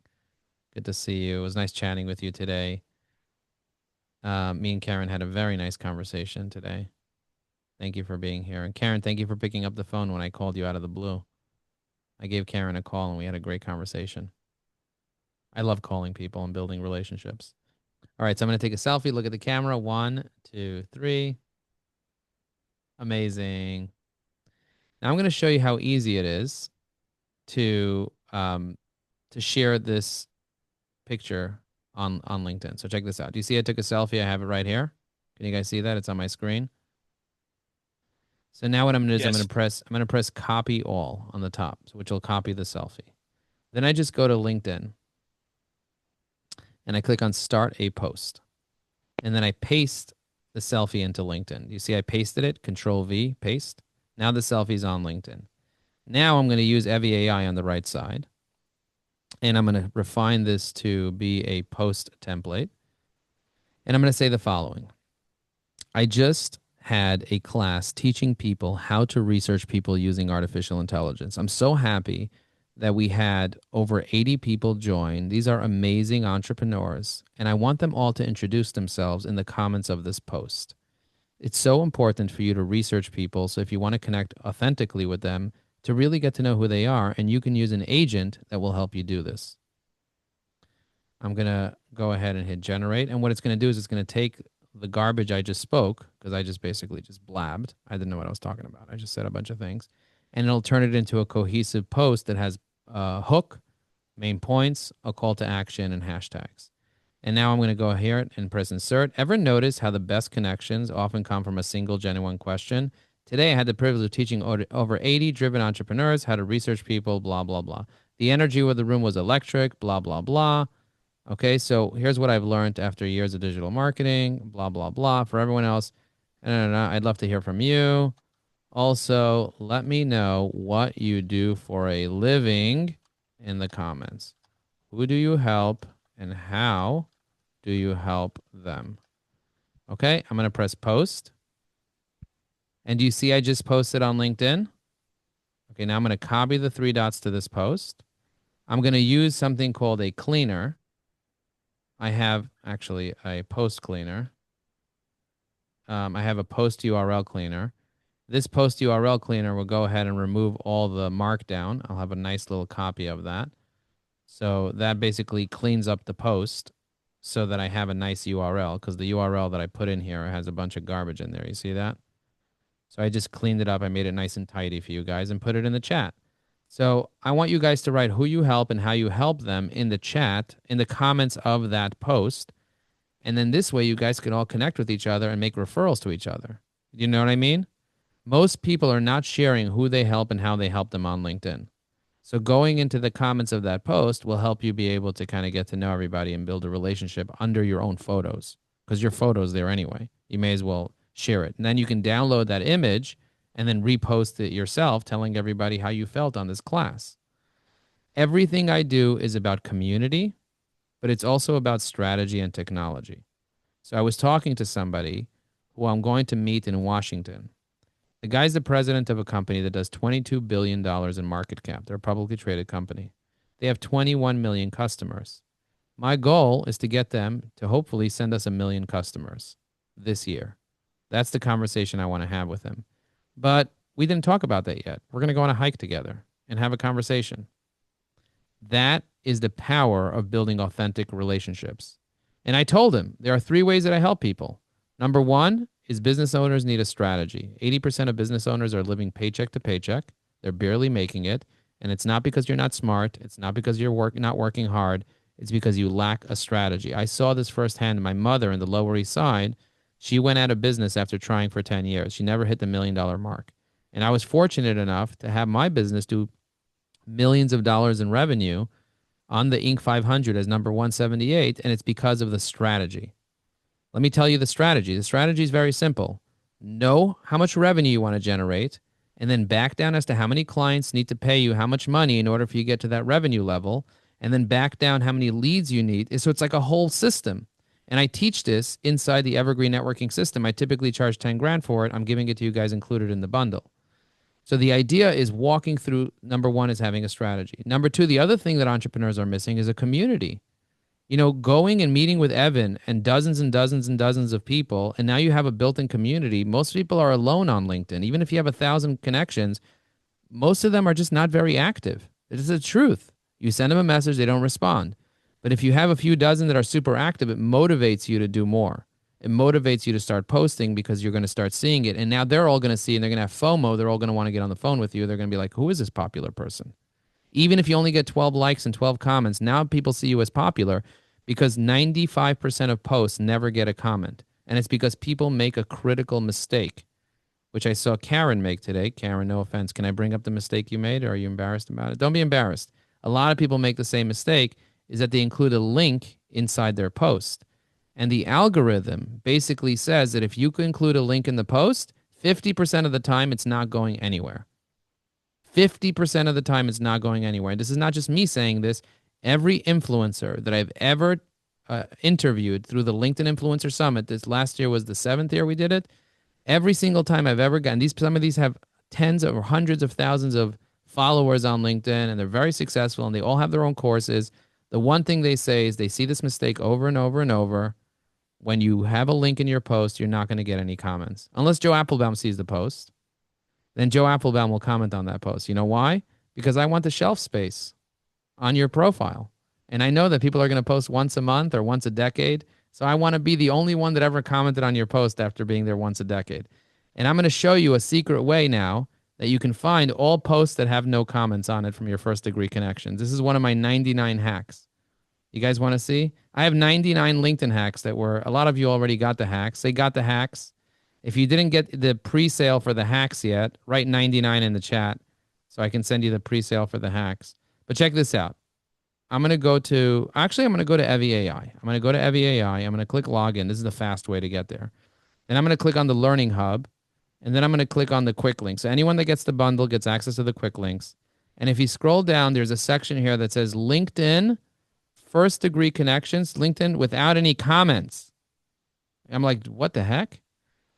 good to see you. It was nice chatting with you today. Me and Karen had a very nice conversation today. Thank you for being here. And Karen, thank you for picking up the phone when I called you out of the blue. I gave Karen a call and we had a great conversation. I love calling people and building relationships. All right, so I'm going to take a selfie. Look at the camera. 1, 2, 3. Amazing. Now I'm going to show you how easy it is to share this picture on LinkedIn. So check this out. Do you see I took a selfie? I have it right here. Can you guys see that? It's on my screen. So now what I'm going to do is I'm going to press copy all on the top, which will copy the selfie. Then I just go to LinkedIn and I click on start a post. And then I paste the selfie into LinkedIn. You see I pasted it, Control V, paste. Now the selfie's on LinkedIn. Now I'm going to use Evie AI on the right side. And I'm going to refine this to be a post template. And I'm going to say the following. I just had a class teaching people how to research people using artificial intelligence. I'm so happy that we had over 80 people join. These are amazing entrepreneurs. And I want them all to introduce themselves in the comments of this post. It's so important for you to research people. So if you want to connect authentically with them, to really get to know who they are, and you can use an agent that will help you do this. I'm going to go ahead and hit generate. And what it's going to do is it's going to take the garbage I just spoke, because I just basically just blabbed. I didn't know what I was talking about. I just said a bunch of things. And it'll turn it into a cohesive post that has a hook, main points, a call to action, and hashtags. And now I'm going to go here and press insert. Ever notice how the best connections often come from a single genuine question? Today, I had the privilege of teaching over 80 driven entrepreneurs how to research people, blah, blah, blah. The energy of the room was electric, blah, blah, blah. Okay, so here's what I've learned after years of digital marketing, blah, blah, blah. For everyone else, And I'd love to hear from you. Also, let me know what you do for a living in the comments. Who do you help and how do you help them? Okay, I'm going to press post. And do you see I just posted on LinkedIn? Okay, now I'm going to copy the 3 dots to this post. I'm going to use something called a cleaner. I have actually a post cleaner. I have a post URL cleaner. This post URL cleaner will go ahead and remove all the markdown. I'll have a nice little copy of that. So that basically cleans up the post so that I have a nice URL, because the URL that I put in here has a bunch of garbage in there. You see that? So I just cleaned it up. I made it nice and tidy for you guys and put it in the chat. So I want you guys to write who you help and how you help them in the chat, in the comments of that post. And then this way you guys can all connect with each other and make referrals to each other. You know what I mean? Most people are not sharing who they help and how they help them on LinkedIn. So going into the comments of that post will help you be able to kind of get to know everybody and build a relationship under your own photos, because your photo's there anyway. You may as well share it. And then you can download that image and then repost it yourself, telling everybody how you felt on this class. Everything I do is about community, but it's also about strategy and technology. So I was talking to somebody who I'm going to meet in Washington. The guy's the president of a company that does $22 billion in market cap. They're a publicly traded company. They have 21 million customers. My goal is to get them to hopefully send us 1 million customers this year. That's the conversation I want to have with him. But we didn't talk about that yet. We're going to go on a hike together and have a conversation. That is the power of building authentic relationships. And I told him there are 3 ways that I help people. Number 1 is business owners need a strategy. 80% of business owners are living paycheck to paycheck. They're barely making it. And it's not because you're not smart. It's not because you're not working hard. It's because you lack a strategy. I saw this firsthand. My mother in the Lower East Side, she went out of business after trying for 10 years. She never hit the $1 million mark. And I was fortunate enough to have my business do millions of dollars in revenue on the Inc. 500 as number 178. And it's because of the strategy. Let me tell you the strategy. The strategy is very simple. Know how much revenue you want to generate, and then back down as to how many clients need to pay you how much money in order for you to get to that revenue level, and then back down how many leads you need. So it's like a whole system. And I teach this inside the Evergreen networking system. I typically charge 10 grand for it. I'm giving it to you guys included in the bundle. So the idea is walking through, number 1 is having a strategy. Number 2, the other thing that entrepreneurs are missing is a community. You know, going and meeting with Evan and dozens and dozens and dozens of people, and now you have a built-in community. Most people are alone on LinkedIn. Even if you have 1,000 connections, most of them are just not very active. It is the truth. You send them a message, they don't respond. But if you have a few dozen that are super active, it motivates you to do more. It motivates you to start posting because you're going to start seeing it. And now they're all going to see, and they're going to have FOMO. They're all going to want to get on the phone with you. They're going to be like, who is this popular person? Even if you only get 12 likes and 12 comments, now people see you as popular, because 95% of posts never get a comment. And it's because people make a critical mistake, which I saw Karen make today. Karen, no offense. Can I bring up the mistake you made, or are you embarrassed about it? Don't be embarrassed. A lot of people make the same mistake, is that they include a link inside their post. And the algorithm basically says that if you include a link in the post, 50% of the time it's not going anywhere. 50% of the time it's not going anywhere. And this is not just me saying this. Every influencer that I've ever interviewed through the LinkedIn Influencer Summit, this last year was the 7th year we did it. Every single time I've ever gotten some of these have tens or hundreds of thousands of followers on LinkedIn, and they're very successful, and they all have their own courses. The one thing they say is they see this mistake over and over and over. When you have a link in your post, you're not going to get any comments. Unless Joe Applebaum sees the post. Then Joe Applebaum will comment on that post. You know why? Because I want the shelf space on your profile. And I know that people are going to post once a month or once a decade. So I want to be the only one that ever commented on your post after being there once a decade. And I'm going to show you a secret way now that you can find all posts that have no comments on it from your first degree connections. This is one of my 99 hacks. You guys want to see? I have 99 LinkedIn hacks that were, a lot of you already got the hacks. They got the hacks. If you didn't get the pre-sale for the hacks yet, write 99 in the chat so I can send you the pre-sale for the hacks. But check this out. I'm going to go to Evie AI. I'm going to go to Evie AI. I'm going to click login. This is the fast way to get there. Then I'm going to click on the Learning Hub, and then I'm going to click on the quick links. So anyone that gets the bundle gets access to the quick links. And if you scroll down, there's a section here that says LinkedIn first degree connections, LinkedIn without any comments. I'm like, what the heck?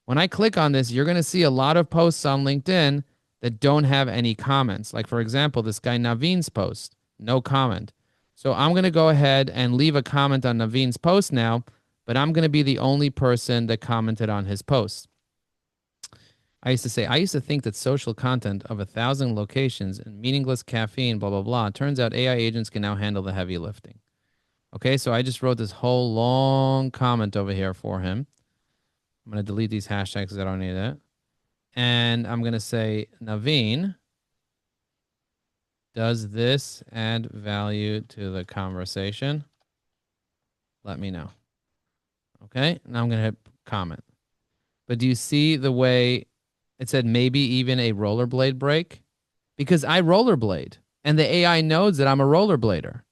When I click on this, you're going to see a lot of posts on LinkedIn that don't have any comments. Like, for example, this guy Naveen's post, no comment. So I'm going to go ahead and leave a comment on Naveen's post now, but I'm going to be the only person that commented on his post. I used to think that social content of 1,000 locations and meaningless caffeine, blah, blah, blah. Turns out AI agents can now handle the heavy lifting. Okay, so I just wrote this whole long comment over here for him. I'm going to delete these hashtags because I don't need it. And I'm going to say, Naveen, does this add value to the conversation? Let me know. Okay, now I'm going to hit comment. But do you see the way it said maybe even a rollerblade break? Because I rollerblade, and the AI knows that I'm a rollerblader.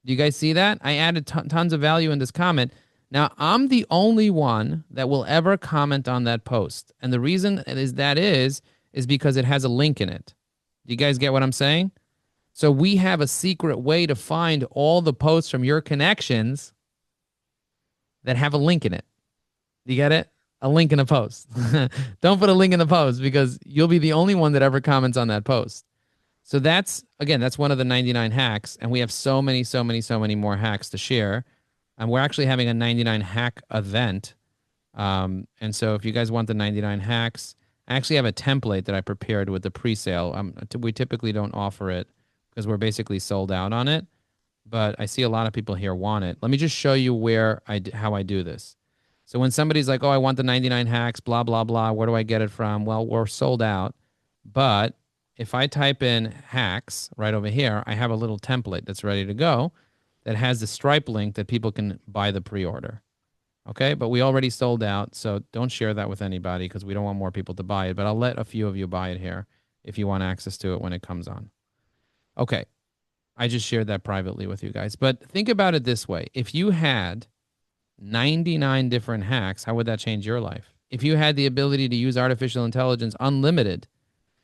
Do you guys see that? I added tons of value in this comment. Now, I'm the only one that will ever comment on that post. And the reason is because it has a link in it. Do you guys get what I'm saying? So we have a secret way to find all the posts from your connections that have a link in it. Do you get it? A link in a post. Don't put a link in the post because you'll be the only one that ever comments on that post. So that's one of the 99 hacks. And we have so many more hacks to share. And we're actually having a 99 hack event. And so if you guys want the 99 hacks, I actually have a template that I prepared with the pre-sale. We typically don't offer it because we're basically sold out on it. But I see a lot of people here want it. Let me just show you how I do this. So when somebody's like, oh, I want the 99 hacks, blah, blah, blah, where do I get it from? Well, we're sold out. But if I type in hacks right over here, I have a little template that's ready to go that has the Stripe link that people can buy the pre-order. Okay, but we already sold out, so don't share that with anybody because we don't want more people to buy it. But I'll let a few of you buy it here if you want access to it when it comes on. Okay, I just shared that privately with you guys. But think about it this way. If you had 99 different hacks, how would that change your life? If you had the ability to use artificial intelligence unlimited,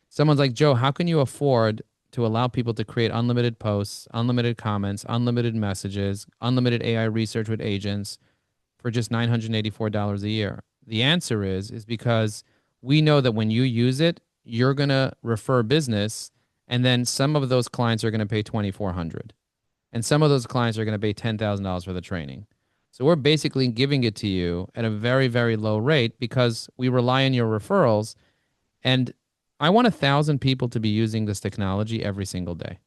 someone's like, Joe, how can you afford to allow people to create unlimited posts, unlimited comments, unlimited messages, unlimited AI research with agents for just $984 a year? The answer is because we know that when you use it, you're going to refer business, and then some of those clients are going to pay $2,400, and some of those clients are going to pay $10,000 for the training. So we're basically giving it to you at a very, very low rate because we rely on your referrals. And I want 1,000 people to be using this technology every single day.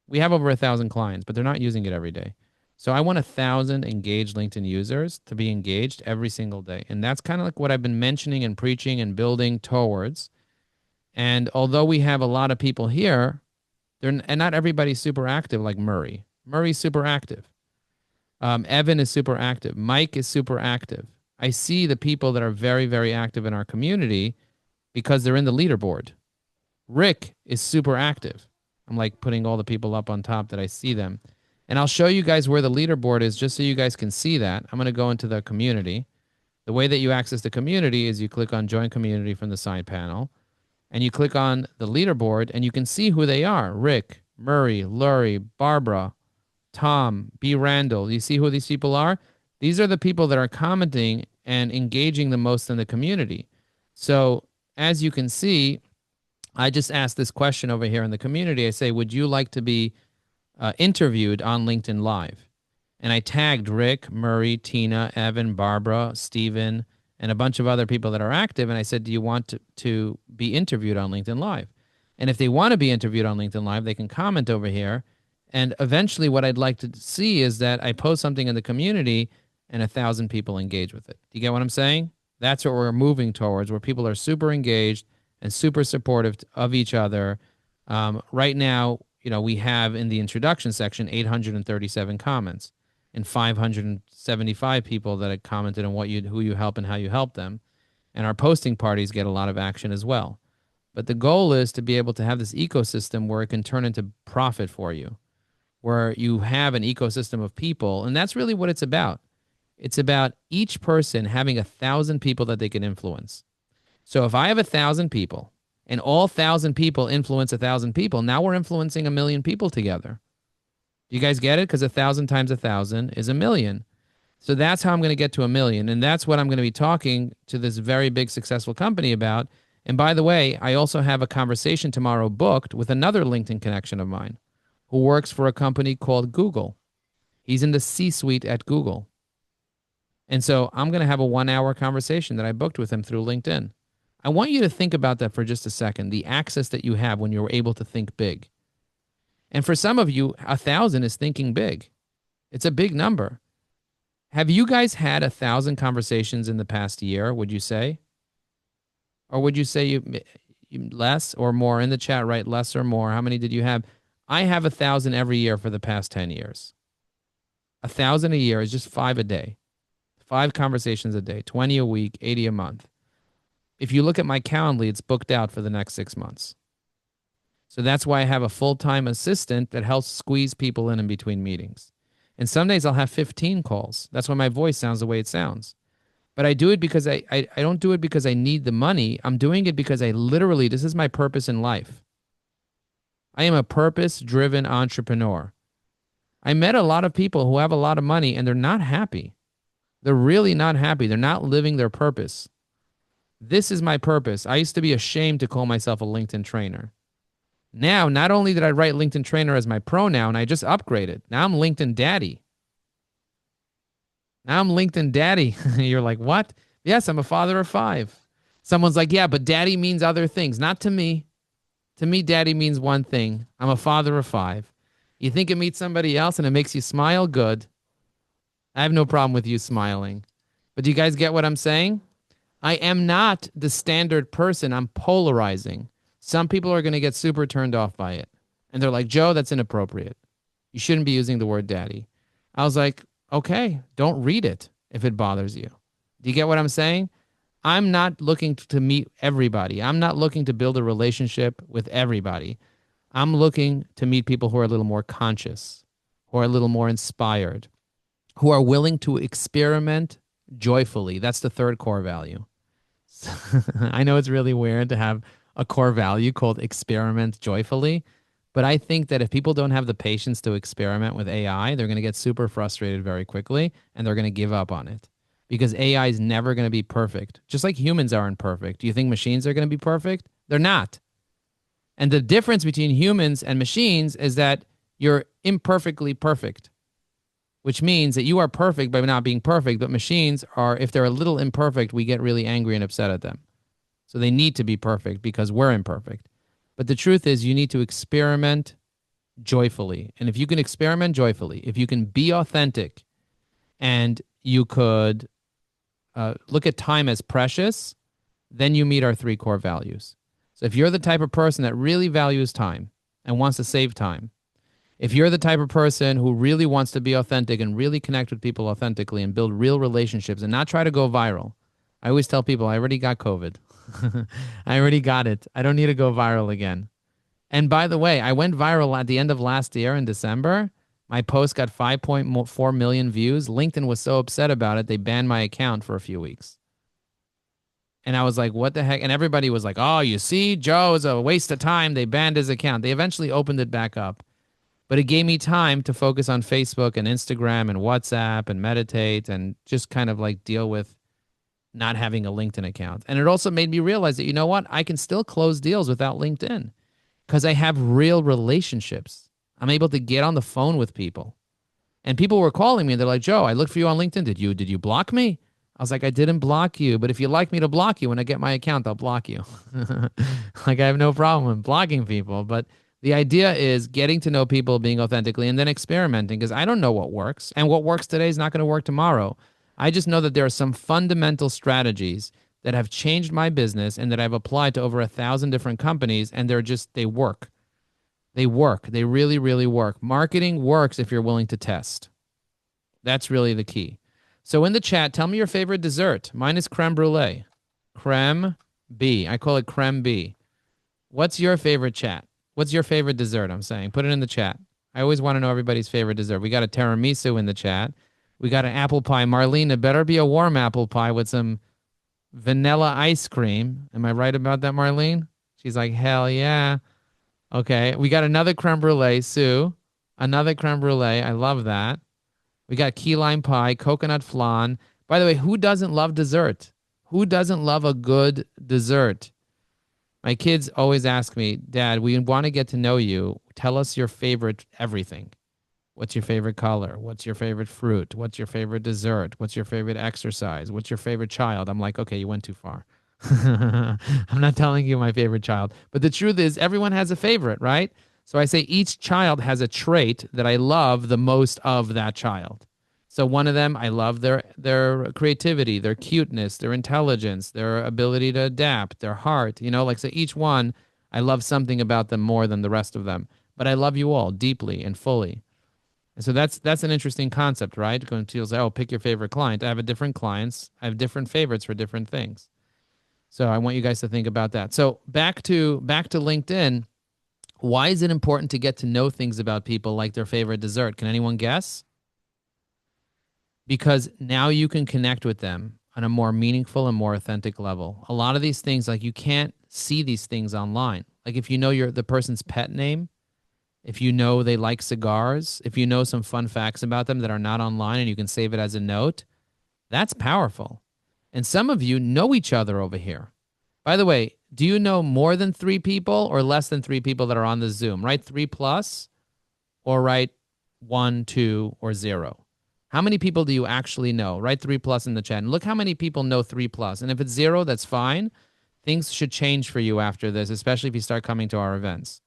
We have over 1,000 clients, but they're not using it every day. So I want 1,000 engaged LinkedIn users to be engaged every single day. And that's kind of like what I've been mentioning and preaching and building towards. And although we have a lot of people here, and not everybody's super active like Murray. Murray's super active. Evan is super active. Mike is super active. I see the people that are very, very active in our community because they're in the leaderboard. Rick is super active. I'm like putting all the people up on top that I see them. And I'll show you guys where the leaderboard is just so you guys can see that. I'm going to go into the community. The way that you access the community is you click on Join Community from the side panel. And you click on the leaderboard and you can see who they are. Rick, Murray, Laurie, Barbara, Tom, B. Randall. You see who these people are? These are the people that are commenting and engaging the most in the community. So as you can see, I just asked this question over here in the community. I say, would you like to be interviewed on LinkedIn Live? And I tagged Rick, Murray, Tina, Evan, Barbara, Steven, and a bunch of other people that are active. And I said, do you want to be interviewed on LinkedIn Live? And if they want to be interviewed on LinkedIn Live, they can comment over here. And eventually what I'd like to see is that I post something in the community and 1,000 people engage with it. Do you get what I'm saying? That's what we're moving towards, where people are super engaged and super supportive of each other. Right now, we have in the introduction section 837 comments and 575 people that had commented on who you help and how you help them. And our posting parties get a lot of action as well. But the goal is to be able to have this ecosystem where it can turn into profit for you, where you have an ecosystem of people. And that's really what it's about. It's about each person having 1,000 people that they can influence. So if I have 1,000 people and all 1,000 people influence 1,000 people, now we're influencing 1,000,000 people together. Do you guys get it? Because 1,000 times 1,000 is 1,000,000. So that's how I'm going to get to 1,000,000. And that's what I'm going to be talking to this very big successful company about. And by the way, I also have a conversation tomorrow booked with another LinkedIn connection of mine who works for a company called Google. He's in the C-suite at Google. And so I'm going to have a 1-hour conversation that I booked with him through LinkedIn. I want you to think about that for just a second, the access that you have when you're able to think big. And for some of you, 1,000 is thinking big. It's a big number. Have you guys had 1,000 conversations in the past year, would you say? Or would you say you less or more? In the chat, right? Less or more. How many did you have? I have 1,000 every year for the past 10 years. 1,000 a year is just 5 a day. 5 conversations a day, 20 a week, 80 a month. If you look at my Calendly, it's booked out for the next 6 months. So that's why I have a full-time assistant that helps squeeze people in between meetings. And some days I'll have 15 calls. That's why my voice sounds the way it sounds. But I do it because I don't do it because I need the money. I'm doing it because I literally, this is my purpose in life. I am a purpose-driven entrepreneur. I met a lot of people who have a lot of money and they're not happy. They're really not happy. They're not living their purpose. This is my purpose. I used to be ashamed to call myself a LinkedIn trainer. Now, not only did I write LinkedIn trainer as my pronoun, I just upgraded. Now I'm LinkedIn daddy. Now I'm LinkedIn daddy. You're like, what? Yes, I'm a father of 5. Someone's like, yeah, but daddy means other things. Not to me. To me, daddy means one thing. I'm a father of 5. You think it meets somebody else and it makes you smile? Good. I have no problem with you smiling. But do you guys get what I'm saying? I am not the standard person. I'm polarizing. Some people are going to get super turned off by it. And they're like, Joe, that's inappropriate. You shouldn't be using the word daddy. I was like, okay, don't read it if it bothers you. Do you get what I'm saying? I'm not looking to meet everybody. I'm not looking to build a relationship with everybody. I'm looking to meet people who are a little more conscious, who are a little more inspired, who are willing to experiment joyfully. That's the third core value. I know it's really weird to have a core value called experiment joyfully, but I think that if people don't have the patience to experiment with AI, they're going to get super frustrated very quickly and they're going to give up on it because AI is never going to be perfect, just like humans aren't perfect. Do you think machines are going to be perfect? They're not. And the difference between humans and machines is that you're imperfectly perfect, which means that you are perfect by not being perfect, but machines are, if they're a little imperfect, we get really angry and upset at them. So they need to be perfect because we're imperfect. But the truth is you need to experiment joyfully. And if you can experiment joyfully, if you can be authentic and you could look at time as precious, then you meet our 3 core values. So if you're the type of person that really values time and wants to save time, if you're the type of person who really wants to be authentic and really connect with people authentically and build real relationships and not try to go viral, I always tell people I already got COVID. I already got it. I don't need to go viral again. And by the way, I went viral at the end of last year in December. My post got 5.4 million views. LinkedIn was so upset about it, they banned my account for a few weeks. And I was like, what the heck? And everybody was like, oh, you see, Joe is a waste of time. They banned his account. They eventually opened it back up. But it gave me time to focus on Facebook and Instagram and WhatsApp and meditate and just kind of like deal with not having a LinkedIn account. And it also made me realize that, you know what? I can still close deals without LinkedIn because I have real relationships. I'm able to get on the phone with people. And people were calling me and they're like, Joe, I looked for you on LinkedIn. Did you block me? I was like, I didn't block you, but if you'd like me to block you when I get my account, I'll block you. Like I have no problem with blocking people, but the idea is getting to know people, being authentically, and then experimenting because I don't know what works. And what works today is not going to work tomorrow. I just know that there are some fundamental strategies that have changed my business and that I've applied to over 1,000 different companies, and they work. They work. They really, really work. Marketing works if you're willing to test. That's really the key. So in the chat, tell me your favorite dessert. Mine is creme brulee. Creme B. I call it creme B. What's your favorite chat? What's your favorite dessert? I'm saying. Put it in the chat. I always want to know everybody's favorite dessert. We got a tiramisu in the chat. We got an apple pie. Marlene, it better be a warm apple pie with some vanilla ice cream. Am I right about that, Marlene? She's like, hell yeah. Okay. We got another creme brulee, Sue. Another creme brulee. I love that. We got key lime pie, coconut flan. By the way, who doesn't love dessert? Who doesn't love a good dessert? My kids always ask me, Dad, we want to get to know you. Tell us your favorite everything. What's your favorite color? What's your favorite fruit? What's your favorite dessert? What's your favorite exercise? What's your favorite child? I'm like, okay, you went too far. I'm not telling you my favorite child. But the truth is, everyone has a favorite, right? So I say each child has a trait that I love the most of that child. So one of them, I love their creativity, their cuteness, their intelligence, their ability to adapt, their heart, like so each one, I love something about them more than the rest of them. But I love you all deeply and fully. And so that's an interesting concept, right? Going to say, oh, pick your favorite client. I have different clients. I have different favorites for different things. So I want you guys to think about that. So back to LinkedIn. Why is it important to get to know things about people like their favorite dessert? Can anyone guess? Because now you can connect with them on a more meaningful and more authentic level. A lot of these things, like you can't see these things online. Like if you know the person's pet name, if you know they like cigars, if you know some fun facts about them that are not online and you can save it as a note, that's powerful. And some of you know each other over here. By the way, do you know more than 3 people or less than 3 people that are on the Zoom? Write 3 plus or write 1, 2, or 0. How many people do you actually know? Write 3 plus in the chat. And look how many people know 3 plus. And if it's 0, that's fine. Things should change for you after this, especially if you start coming to our events.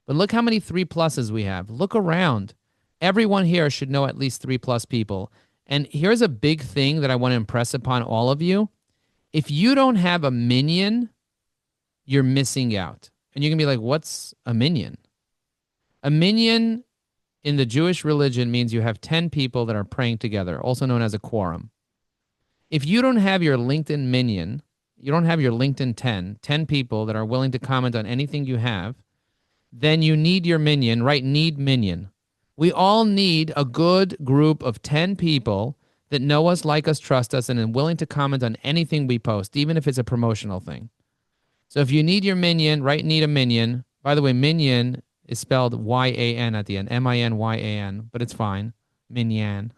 But look how many 3 pluses we have. Look around. Everyone here should know at least 3 plus people. And here's a big thing that I want to impress upon all of you. If you don't have a minion, you're missing out. And you can be like, what's a minion? A minion in the Jewish religion means you have 10 people that are praying together, also known as a quorum. If you don't have your LinkedIn minion, you don't have your LinkedIn 10 people that are willing to comment on anything you have, then you need your minion, right? Need minion. We all need a good group of 10 people that know us, like us, trust us, and are willing to comment on anything we post, even if it's a promotional thing. So if you need your minion, right, need a minion. By the way, minion is spelled Y-A-N at the end, M-I-N-Y-A-N, but it's fine, minion.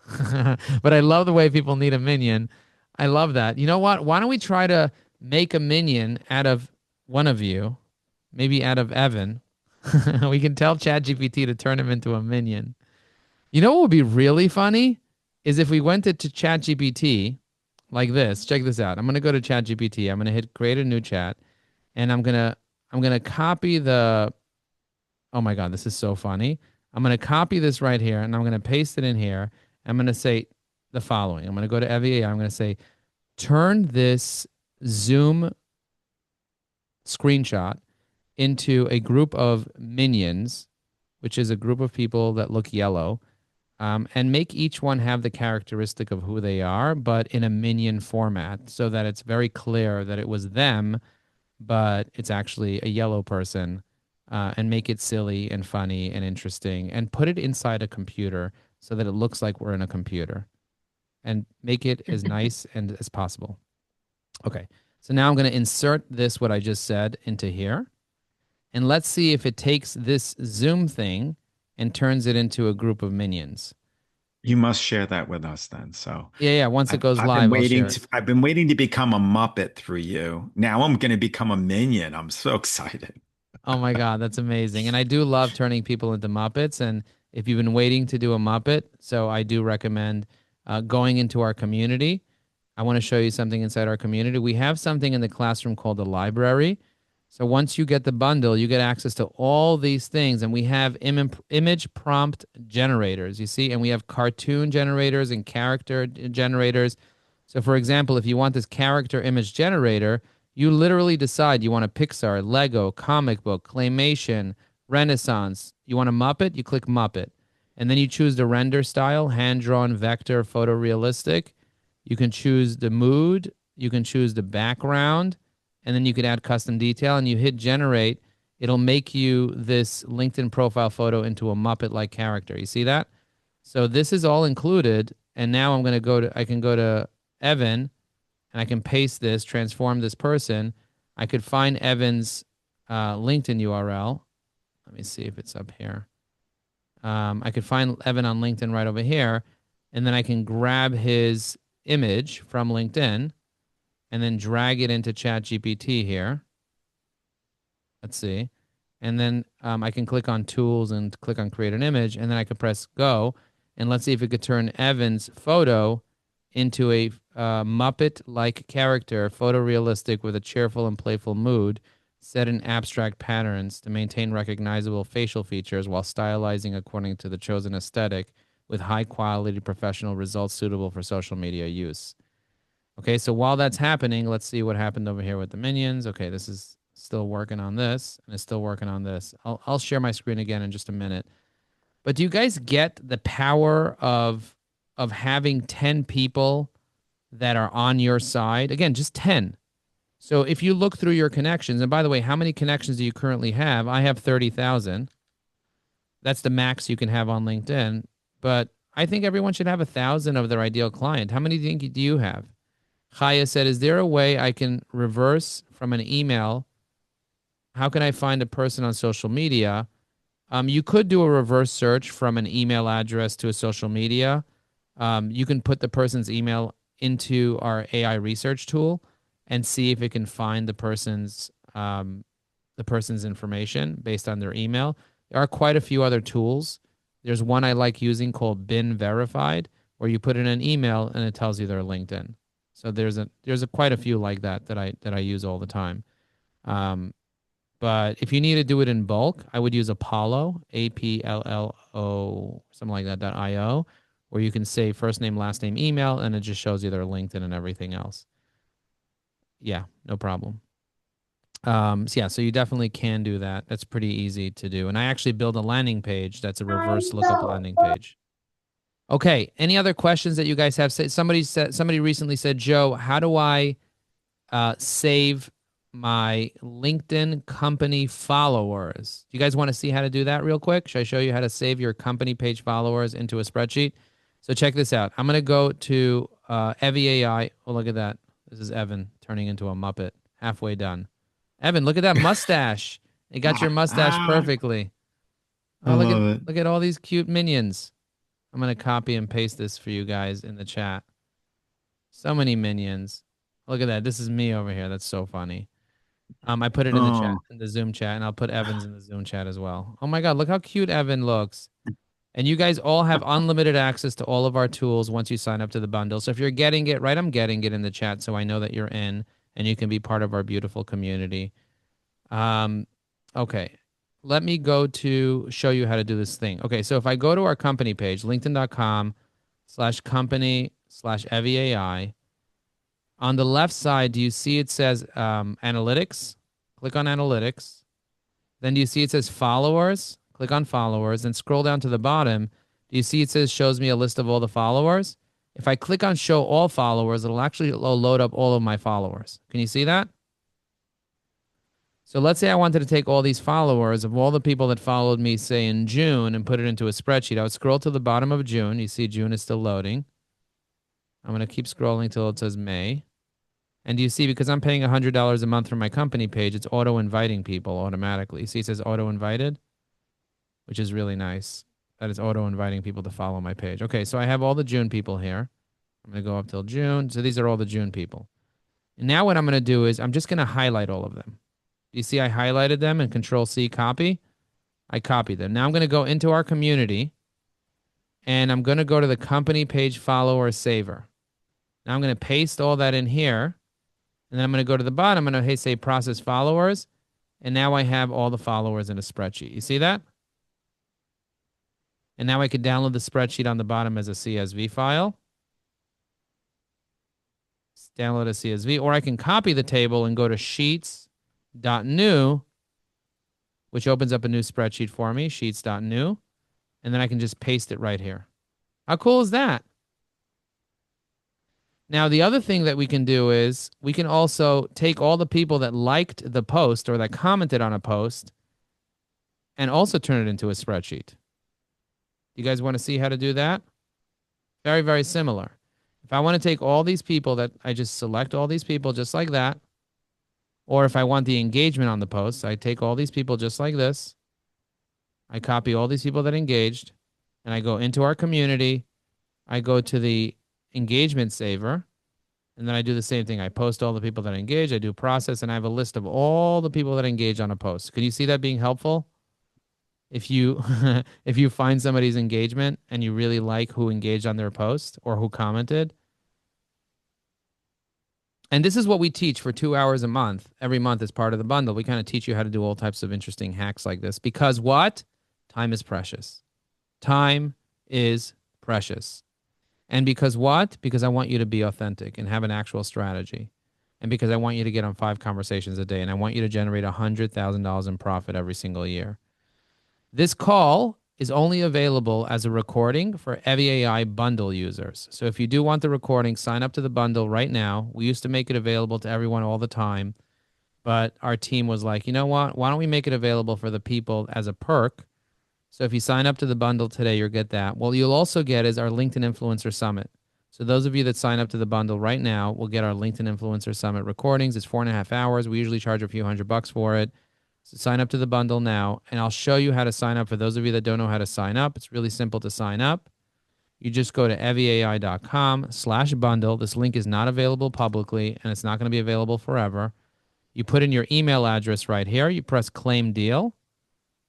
But I love the way people need a minion. I love that. You know what? Why don't we try to make a minion out of one of you, maybe out of Evan. We can tell ChatGPT to turn him into a minion. You know what would be really funny is if we went to ChatGPT like this. Check this out. I'm going to go to ChatGPT. I'm going to hit create a new chat, and I'm going to copy the. Oh my God, this is so funny. I'm going to copy this right here, and I'm going to paste it in here. I'm going to say the following. I'm going to go to EVA. I'm going to say, turn this Zoom screenshot into a group of minions, which is a group of people that look yellow, and make each one have the characteristic of who they are, but in a minion format so that it's very clear that it was them, but it's actually a yellow person, and make it silly and funny and interesting and put it inside a computer so that it looks like we're in a computer and make it as nice and as possible. Okay, so now I'm going to insert this, what I just said, into here. And let's see if it takes this Zoom thing and turns it into a group of minions. You must share that with us then. So yeah. Once it goes live, I've been waiting to become a Muppet through you. Now I'm going to become a minion. I'm so excited. Oh my God, that's amazing. And I do love turning people into Muppets. And if you've been waiting to do a Muppet, so I do recommend going into our community. I want to show you something inside our community. We have something in the classroom called the library. So once you get the bundle, you get access to all these things. And we have image prompt generators, you see, and we have cartoon generators and character generators. So for example, if you want this character image generator, you literally decide you want a Pixar, Lego, comic book, claymation, Renaissance. You want a Muppet? You click Muppet. And then you choose the render style, hand-drawn, vector, photorealistic. You can choose the mood. You can choose the background. And then you could add custom detail, and you hit generate. It'll make you this LinkedIn profile photo into a Muppet-like character. You see that? So this is all included, And now I can go to Evan, and I can paste this, transform this person. I could find Evan's LinkedIn URL. Let me see if it's up here. I could find Evan on LinkedIn right over here, and then I can grab his image from LinkedIn and then drag it into ChatGPT here. Let's see. And then I can click on tools and click on create an image, and then I can press go. And let's see if it could turn Evan's photo into a Muppet-like character, photorealistic with a cheerful and playful mood, set in abstract patterns to maintain recognizable facial features while stylizing according to the chosen aesthetic with high-quality professional results suitable for social media use. Okay, so while that's happening, let's see what happened over here with the minions. Okay, this is still working on this, and it's still working on this. I'll share my screen again in just a minute. But do you guys get the power of having 10 people that are on your side? Again, just 10. So if you look through your connections, and by the way, how many connections do you currently have? I have 30,000. That's the max you can have on LinkedIn. But I think everyone should have 1,000 of their ideal client. How many do you have? Chaya said, is there a way I can reverse from an email? How can I find a person on social media? You could do a reverse search from an email address to a social media. You can put the person's email into our AI research tool and see if it can find the person's information based on their email. There are quite a few other tools. There's one I like using called Bin Verified, where you put in an email and it tells you their LinkedIn. So there's quite a few like that I use all the time. But if you need to do it in bulk, I would use Apollo, APLLO, something like that, .io, where you can say first name, last name, email, and it just shows you their LinkedIn and everything else. Yeah, no problem. So you definitely can do that. That's pretty easy to do. And I actually build a landing page that's a reverse lookup landing page. Okay, any other questions that you guys have? Somebody recently said, Joe, how do I save my LinkedIn company followers? Do you guys want to see how to do that real quick? Should I show you how to save your company page followers into a spreadsheet? So check this out. I'm going to go to Evie AI. Oh, look at that. This is Evan turning into a Muppet. Halfway done. Evan, look at that mustache. You got your mustache perfectly. Oh, look at all these cute minions. I'm going to copy and paste this for you guys in the chat. So many minions. Look at that. This is me over here. That's so funny. I put it in the chat, in the Zoom chat, and I'll put Evan's in the Zoom chat as well. Oh my God, look how cute Evan looks. And you guys all have unlimited access to all of our tools once you sign up to the bundle. So if you're getting it, right, I'm getting it in the chat so I know that you're in and you can be part of our beautiful community. Okay. Let me go to show you how to do this thing. Okay, so if I go to our company page, linkedin.com/company/EvieAI, on the left side, do you see it says analytics? Click on analytics. Then do you see it says followers? Click on followers and scroll down to the bottom. Do you see it says shows me a list of all the followers? If I click on show all followers, it'll actually load up all of my followers. Can you see that? So let's say I wanted to take all these followers of all the people that followed me, say in June, and put it into a spreadsheet. I would scroll to the bottom of June. You see June is still loading. I'm going to keep scrolling till it says May. And do you see, because I'm paying $100 a month for my company page, it's auto-inviting people automatically. See, it says auto-invited, which is really nice. That is auto-inviting people to follow my page. Okay, so I have all the June people here. I'm going to go up till June. So these are all the June people. And now what I'm going to do is I'm just going to highlight all of them. You see I highlighted them and Control-C copy. I copied them. Now I'm going to go into our community, and I'm going to go to the company page follower saver. Now I'm going to paste all that in here, and then I'm going to go to the bottom and I'm going to say process followers, and now I have all the followers in a spreadsheet. You see that? And now I can download the spreadsheet on the bottom as a CSV file. Download a CSV, or I can copy the table and go to sheets.new, which opens up a new spreadsheet for me, sheets.new, and then I can just paste it right here. How cool is that? Now, the other thing that we can do is we can also take all the people that liked the post or that commented on a post and also turn it into a spreadsheet. You guys want to see how to do that? Very, very similar. If I want to take all these people that I just select all these people just like that, or if I want the engagement on the post, I take all these people just like this. I copy all these people that engaged, and I go into our community. I go to the engagement saver, and then I do the same thing. I post all the people that engage. I do process, and I have a list of all the people that engage on a post. Can you see that being helpful? If you if you find somebody's engagement and you really like who engaged on their post or who commented. And this is what we teach for 2 hours a month. Every month as part of the bundle. We kind of teach you how to do all types of interesting hacks like this because what? Time is precious. Time is precious. And because what? Because I want you to be authentic and have an actual strategy. And because I want you to get on 5 conversations a day and I want you to generate $100,000 in profit every single year. This call is only available as a recording for Evie AI bundle users. So if you do want the recording, sign up to the bundle right now. We used to make it available to everyone all the time, but our team was like, you know what? Why don't we make it available for the people as a perk? So if you sign up to the bundle today, you'll get that. What you'll also get is our LinkedIn Influencer Summit. So those of you that sign up to the bundle right now will get our LinkedIn Influencer Summit recordings. It's 4.5 hours. We usually charge a few $100 for it. So sign up to the bundle now, and I'll show you how to sign up. For those of you that don't know how to sign up, it's really simple to sign up. You just go to evieai.com/bundle. This link is not available publicly, and it's not going to be available forever. You put in your email address right here. You press claim deal,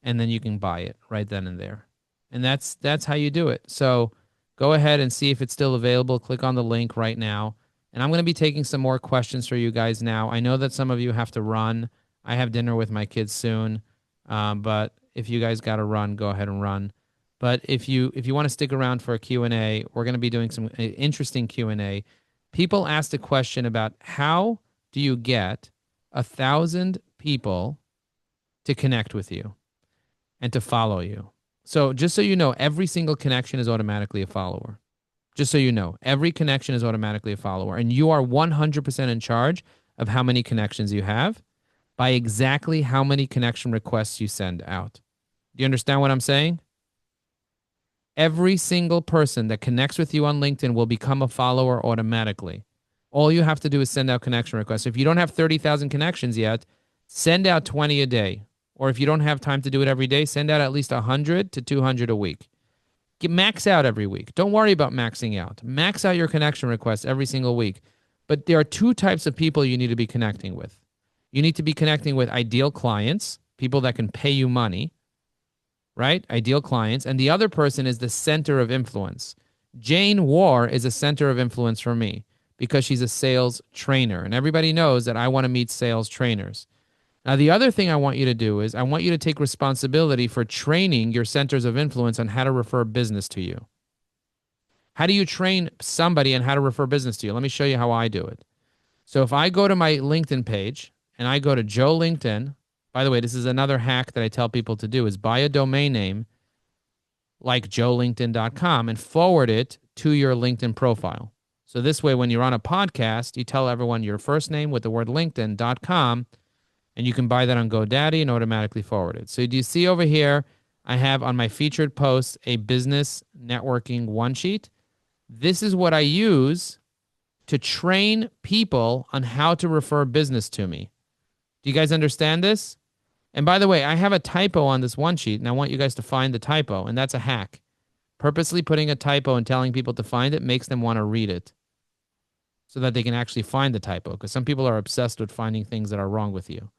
and then you can buy it right then and there. And that's how you do it. So go ahead and see if it's still available. Click on the link right now. And I'm going to be taking some more questions for you guys now. I know that some of you have to run. I have dinner with my kids soon, but if you guys got to run, go ahead and run. But if you want to stick around for a Q&A, we're going to be doing some interesting Q&A. People asked a question about how do you get 1,000 people to connect with you and to follow you. So just so you know, every single connection is automatically a follower. Just so you know, every connection is automatically a follower, and you are 100% in charge of how many connections you have by exactly how many connection requests you send out. Do you understand what I'm saying? Every single person that connects with you on LinkedIn will become a follower automatically. All you have to do is send out connection requests. If you don't have 30,000 connections yet, send out 20 a day. Or if you don't have time to do it every day, send out at least 100 to 200 a week. Max out every week. Don't worry about maxing out. Max out your connection requests every single week. But there are 2 types of people you need to be connecting with. You need to be connecting with ideal clients, people that can pay you money, right? Ideal clients. And the other person is the center of influence. Jane War is a center of influence for me because she's a sales trainer. And everybody knows that I want to meet sales trainers. Now, the other thing I want you to do is I want you to take responsibility for training your centers of influence on how to refer business to you. How do you train somebody on how to refer business to you? Let me show you how I do it. So if I go to my LinkedIn page, and I go to Joe LinkedIn. By the way, this is another hack that I tell people to do is buy a domain name like joelinkedin.com and forward it to your LinkedIn profile. So this way, when you're on a podcast, you tell everyone your first name with the word LinkedIn.com, and you can buy that on GoDaddy and automatically forward it. So do you see over here, I have on my featured post a business networking one sheet. This is what I use to train people on how to refer business to me. Do you guys understand this? And by the way, I have a typo on this one sheet, and I want you guys to find the typo, and that's a hack. Purposely putting a typo and telling people to find it makes them want to read it so that they can actually find the typo, because some people are obsessed with finding things that are wrong with you.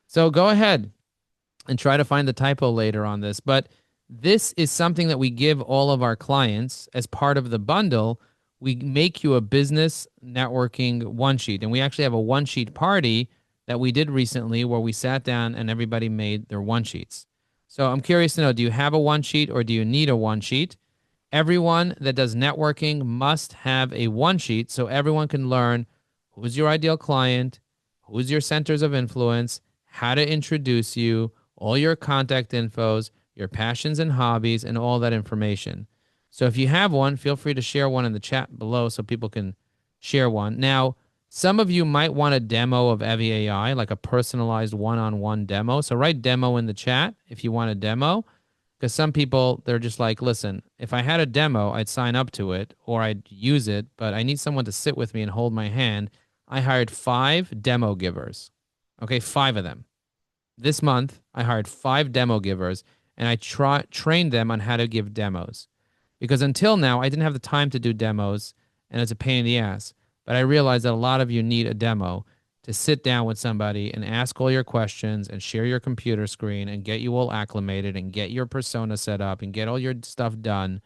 So go ahead and try to find the typo later on this. But this is something that we give all of our clients as part of the bundle. We make you a business networking one sheet, and we actually have a one sheet party that we did recently where we sat down and everybody made their one sheets. So I'm curious to know, do you have a one sheet or do you need a one sheet? Everyone that does networking must have a one sheet so everyone can learn who's your ideal client, who's your centers of influence, how to introduce you, all your contact infos, your passions and hobbies, and all that information. So if you have one, feel free to share one in the chat below so people can share one. Now, some of you might want a demo of Evie AI, like a personalized one-on-one demo. So write demo in the chat if you want a demo. Because some people, they're just like, listen, if I had a demo, I'd sign up to it or I'd use it, but I need someone to sit with me and hold my hand. I hired 5 demo givers. Okay, 5 of them. This month, I hired 5 demo givers and I trained them on how to give demos. Because until now, I didn't have the time to do demos and it's a pain in the ass. But I realized that a lot of you need a demo to sit down with somebody and ask all your questions and share your computer screen and get you all acclimated and get your persona set up and get all your stuff done.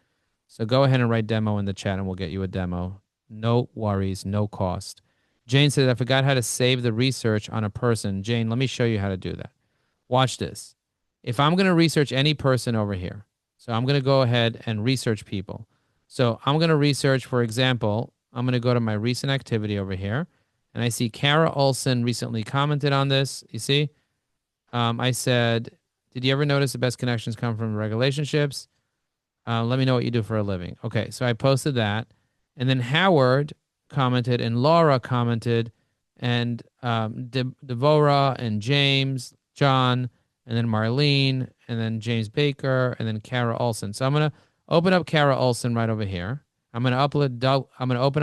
So go ahead and write demo in the chat and we'll get you a demo. No worries, no cost. Jane said, I forgot how to save the research on a person. Jane, let me show you how to do that. Watch this. If I'm going to research any person over here, so I'm going to go ahead and research people. So I'm going to research, for example, I'm going to go to my recent activity over here. And I see Kara Olson recently commented on this. You see? I said, did you ever notice the best connections come from relationships? Let me know what you do for a living. Okay, so I posted that. And then Howard commented and Laura commented and Devora and James, John, and then Marlene, and then James Baker, and then Kara Olson. So I'm going to open up Kara Olson right over here. I'm going to open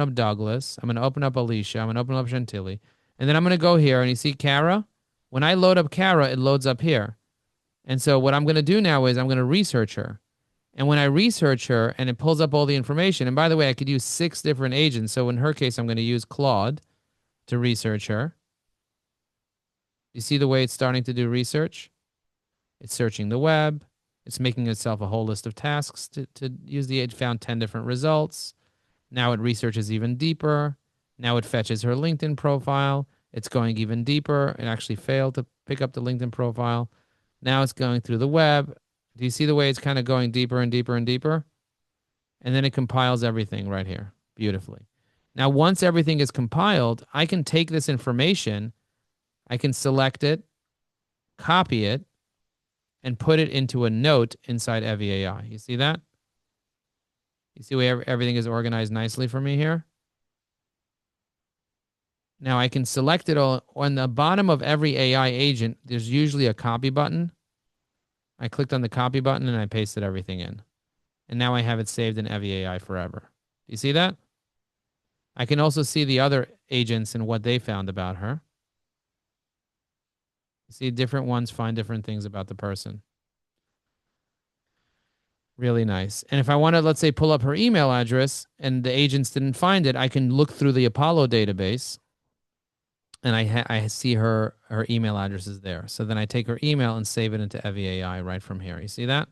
up Douglas. I'm going to open up Alicia. I'm going to open up Chantilly. And then I'm going to go here and you see Kara. When I load up Kara, it loads up here. And so what I'm going to do now is I'm going to research her. And when I research her and it pulls up all the information, and by the way, I could use 6 different agents. So in her case, I'm going to use Claude to research her. You see the way it's starting to do research? It's searching the web. It's making itself a whole list of tasks to use it found 10 different results. Now it researches even deeper. Now it fetches her LinkedIn profile. It's going even deeper. It actually failed to pick up the LinkedIn profile. Now it's going through the web. Do you see the way it's kind of going deeper and deeper and deeper? And then it compiles everything right here beautifully. Now, once everything is compiled, I can take this information, I can select it, copy it, and put it into a note inside Evie AI. You see that? You see where everything is organized nicely for me here? Now I can select it all. On the bottom of every AI agent, there's usually a copy button. I clicked on the copy button and I pasted everything in. And now I have it saved in Evie AI forever. You see that? I can also see the other agents and what they found about her. You see, different ones find different things about the person. Really nice. And if I want to, let's say, pull up her email address and the agents didn't find it, I can look through the Apollo database and I see her email address is there. So then I take her email and save it into Evie AI right from here. You see that?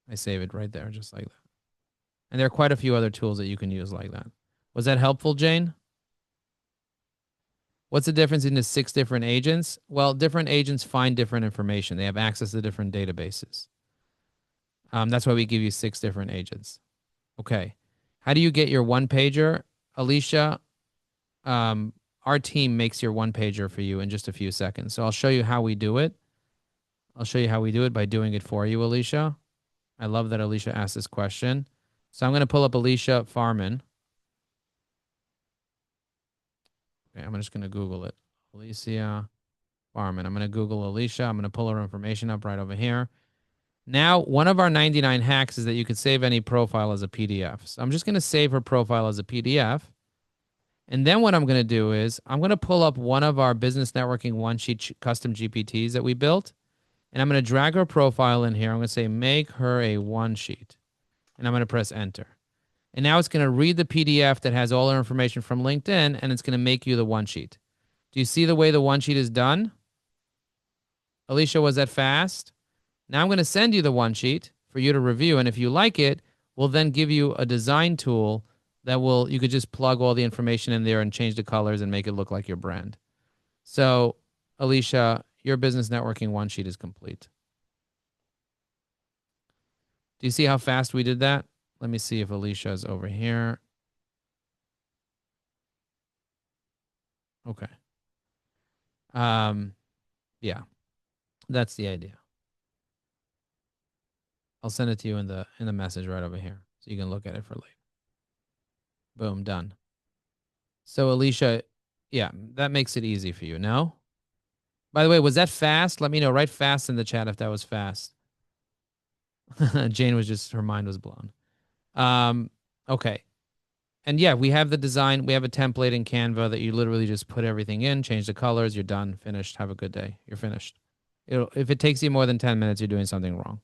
I save it right there, just like that. And there are quite a few other tools that you can use like that. Was that helpful, Jane? What's the difference in the 6 different agents? Well, different agents find different information. They have access to different databases. That's why we give you 6 different agents. Okay. How do you get your one-pager? Alicia, our team makes your one-pager for you in just a few seconds. So I'll show you how we do it. I'll show you how we do it by doing it for you, Alicia. I love that Alicia asked this question. So I'm going to pull up Alicia Farman. Okay, I'm just going to Google it. Alicia Farman. I'm going to Google Alicia. I'm going to pull her information up right over here. Now, one of our 99 hacks is that you could save any profile as a PDF. So I'm just going to save her profile as a PDF. And then what I'm going to do is I'm going to pull up one of our business networking one-sheet custom GPTs that we built. And I'm going to drag her profile in here. I'm going to say, make her a one-sheet. And I'm going to press enter. And now it's going to read the PDF that has all our information from LinkedIn, and it's going to make you the one-sheet. Do you see the way the one-sheet is done? Alicia, was that fast? Now I'm going to send you the one-sheet for you to review, and if you like it, we'll then give you a design tool that you could just plug all the information in there and change the colors and make it look like your brand. So, Alicia, your business networking one-sheet is complete. Do you see how fast we did that? Let me see if Alicia's over here. Okay. Yeah, that's the idea. I'll send it to you in the message right over here so you can look at it for later. Boom, done. So Alicia, yeah, that makes it easy for you, no? By the way, was that fast? Let me know. Write fast in the chat if that was fast. Jane was just, her mind was blown. Okay. And yeah, we have the design. We have a template in Canva that you literally just put everything in, change the colors, you're done, finished. Have a good day. You're finished. If it takes you more than 10 minutes, you're doing something wrong.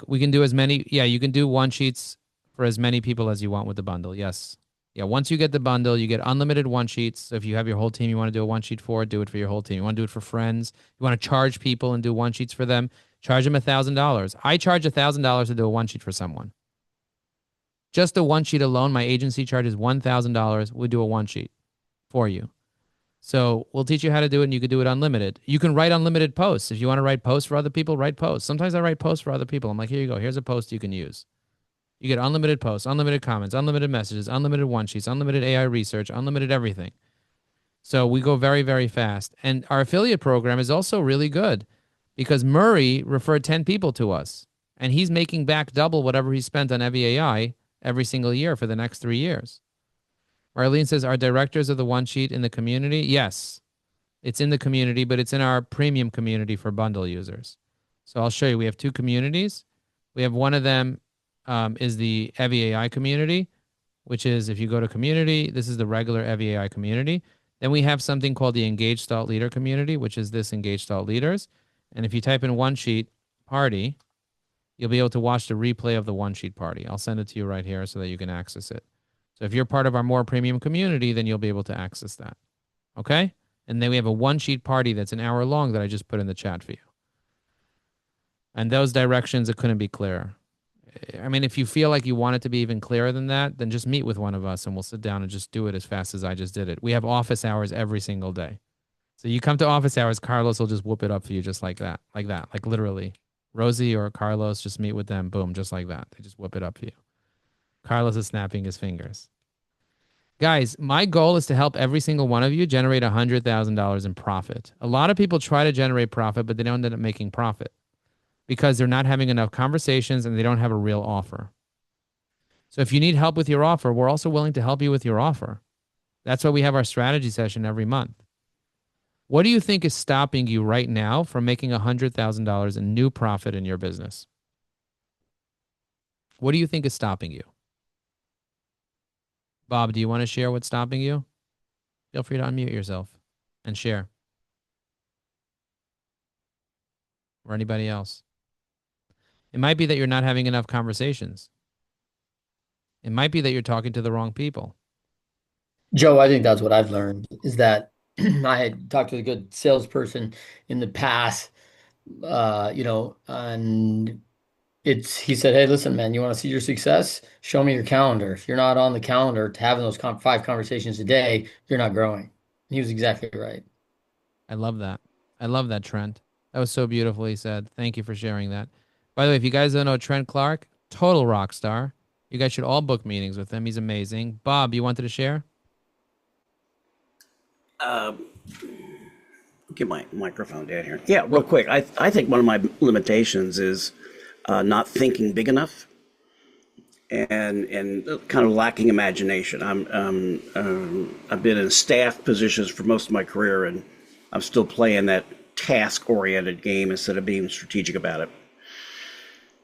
We can do as many. Yeah, you can do one sheets for as many people as you want with the bundle. Yes. Yeah, once you get the bundle, you get unlimited one sheets. So if you have your whole team you want to do a one sheet for, do it for your whole team. You want to do it for friends, you want to charge people and do one sheets for them, charge them $1,000. I charge $1,000 to do a one sheet for someone. Just the one sheet alone, my agency charges $1,000. We do a one sheet for you. So we'll teach you how to do it, and you can do it unlimited. You can write unlimited posts. If you want to write posts for other people, write posts. Sometimes I write posts for other people. I'm like, here you go. Here's a post you can use. You get unlimited posts, unlimited comments, unlimited messages, unlimited one sheets, unlimited AI research, unlimited everything. So we go very, very fast. And our affiliate program is also really good because Murray referred 10 people to us, and he's making back double whatever he spent on EviAI every single year for the next 3 years. Marlene says, are directors of the one sheet in the community? Yes, it's in the community, but it's in our premium community for bundle users. So I'll show you. We have 2 communities. We have one of them is the EviAI community, which is if you go to community, this is the regular EviAI community. Then we have something called the Engaged Thought Leader community, which is this Engaged Thought Leaders. And if you type in one sheet party, you'll be able to watch the replay of the one sheet party. I'll send it to you right here so that you can access it. So if you're part of our more premium community, then you'll be able to access that. Okay? And then we have a one sheet party that's an hour long that I just put in the chat for you. And those directions, it couldn't be clearer. I mean, if you feel like you want it to be even clearer than that, then just meet with one of us and we'll sit down and just do it as fast as I just did it. We have office hours every single day. So you come to office hours, Carlos will just whoop it up for you just like that, like literally. Rosie or Carlos, just meet with them, boom, just like that. They just whip it up for you. Carlos is snapping his fingers. Guys, my goal is to help every single one of you generate $100,000 in profit. A lot of people try to generate profit, but they don't end up making profit because they're not having enough conversations and they don't have a real offer. So if you need help with your offer, we're also willing to help you with your offer. That's why we have our strategy session every month. What do you think is stopping you right now from making $100,000 in new profit in your business? What do you think is stopping you? Bob, do you want to share what's stopping you? Feel free to unmute yourself and share. Or anybody else. It might be that you're not having enough conversations. It might be that you're talking to the wrong people. Joe, I think that's what I've learned is that I had talked to a good salesperson in the past, and he said, hey, listen, man, you want to see your success? Show me your calendar. If you're not on the calendar to having those 5 conversations a day, you're not growing. He was exactly right. I love that. I love that, Trent. That was so beautifully said. Thank you for sharing that. By the way, if you guys don't know Trent Clark, total rock star. You guys should all book meetings with him. He's amazing. Bob, you wanted to share? Get my microphone down here. Yeah, real quick. I think one of my limitations is not thinking big enough and kind of lacking imagination. I've been in staff positions for most of my career, and I'm still playing that task-oriented game instead of being strategic about it.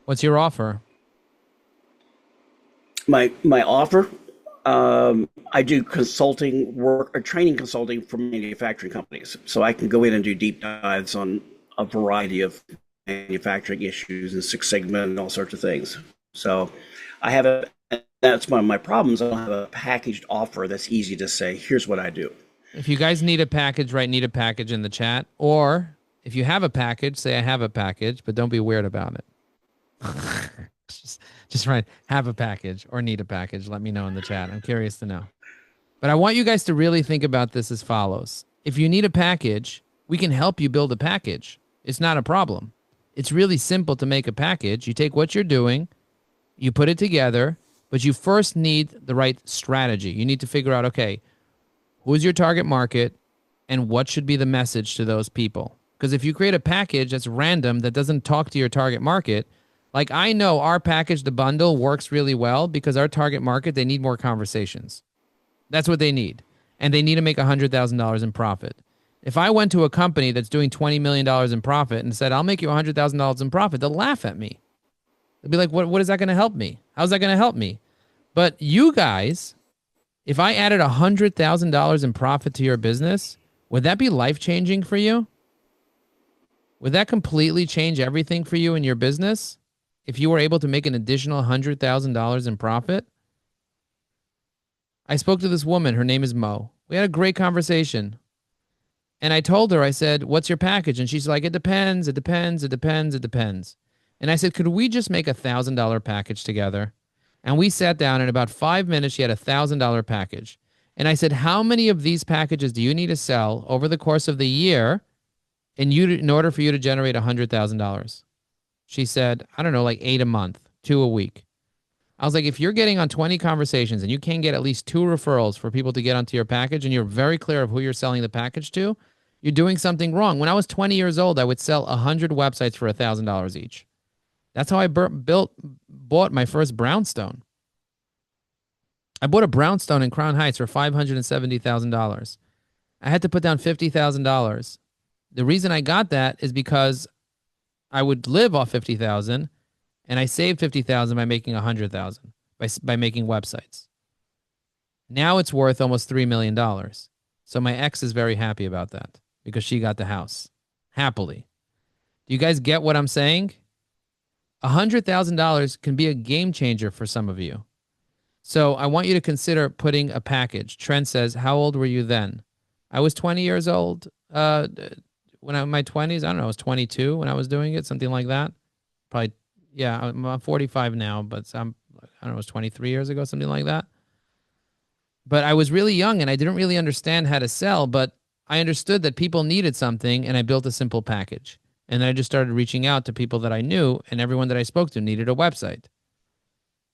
What's your offer? My offer, I do consulting work or training consulting for manufacturing companies. So I can go in and do deep dives on a variety of manufacturing issues and Six Sigma and all sorts of things. So that's one of my problems. I don't have a packaged offer that's easy to say, here's what I do. If you guys need a package, write need a package in the chat. Or if you have a package, say I have a package, but don't be weird about it. Just write have a package or need a package. Let me know in the chat. I'm curious to know. But I want you guys to really think about this as follows. If you need a package, we can help you build a package. It's not a problem. It's really simple to make a package. You take what you're doing, you put it together, but you first need the right strategy. You need to figure out, okay, who's your target market and what should be the message to those people? Because if you create a package that's random, that doesn't talk to your target market, like I know our package, the bundle, works really well because our target market, they need more conversations. That's what they need. And they need to make $100,000 in profit. If I went to a company that's doing $20 million in profit and said, I'll make you $100,000 in profit, they'll laugh at me. They'll be like, what is that going to help me? How's that going to help me? But you guys, if I added $100,000 in profit to your business, would that be life-changing for you? Would that completely change everything for you in your business if you were able to make an additional $100,000 in profit? I spoke to this woman. Her name is Mo. We had a great conversation. And I told her, I said, what's your package? And she's like, it depends, it depends, it depends, it depends. And I said, could we just make $1,000 package together? And we sat down. In about 5 minutes, she had $1,000 package. And I said, how many of these packages do you need to sell over the course of the year in order for you to generate $100,000? She said, I don't know, like 8 a month, 2 a week. I was like, if you're getting on 20 conversations and you can't get at least 2 referrals for people to get onto your package, and you're very clear of who you're selling the package to, you're doing something wrong. When I was 20 years old, I would sell 100 websites for $1,000 each. That's how I bought my first brownstone. I bought a brownstone in Crown Heights for $570,000. I had to put down $50,000. The reason I got that is because I would live off $50,000, and I saved $50,000 by making $100,000 by making websites. Now it's worth almost $3 million. So my ex is very happy about that because she got the house happily. Do you guys get what I'm saying? $100,000 can be a game changer for some of you. So I want you to consider putting a package. Trent says, how old were you then? I was 20 years old. When I was in my 20s, I don't know, I was 22 when I was doing it, something like that. Probably, yeah, I'm 45 now, but I don't know, it was 23 years ago, something like that. But I was really young and I didn't really understand how to sell, but I understood that people needed something and I built a simple package. And then I just started reaching out to people that I knew, and everyone that I spoke to needed a website.